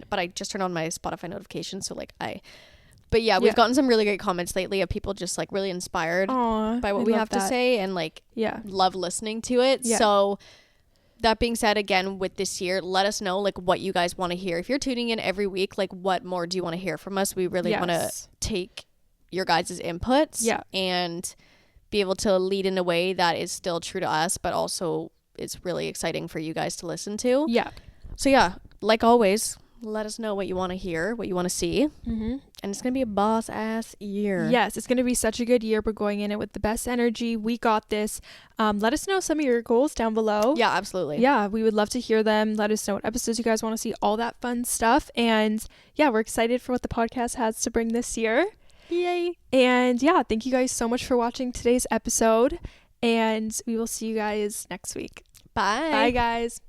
S1: but I just turn on my Spotify notifications, so like but yeah, we've gotten some really great comments lately of people just like really inspired by what we have to say, and like love listening to it. So that being said, again, with this year, let us know like what you guys want to hear. If you're tuning in every week, like what more do you want to hear from us? We really want to take your guys' inputs and be able to lead in a way that is still true to us, but also is really exciting for you guys to listen to. Yeah. So yeah, like always, let us know what you want to hear, what you want to see. And it's going to be a boss ass year.
S2: Yes, it's going to be such a good year. We're going in it with the best energy. We got this. Let us know some of your goals down below.
S1: Yeah, absolutely.
S2: Yeah, we would love to hear them. Let us know what episodes you guys want to see, all that fun stuff. And yeah, we're excited for what the podcast has to bring this year.
S1: Yay.
S2: And yeah, thank you guys so much for watching today's episode. And we will see you guys next week.
S1: Bye.
S2: Bye, guys.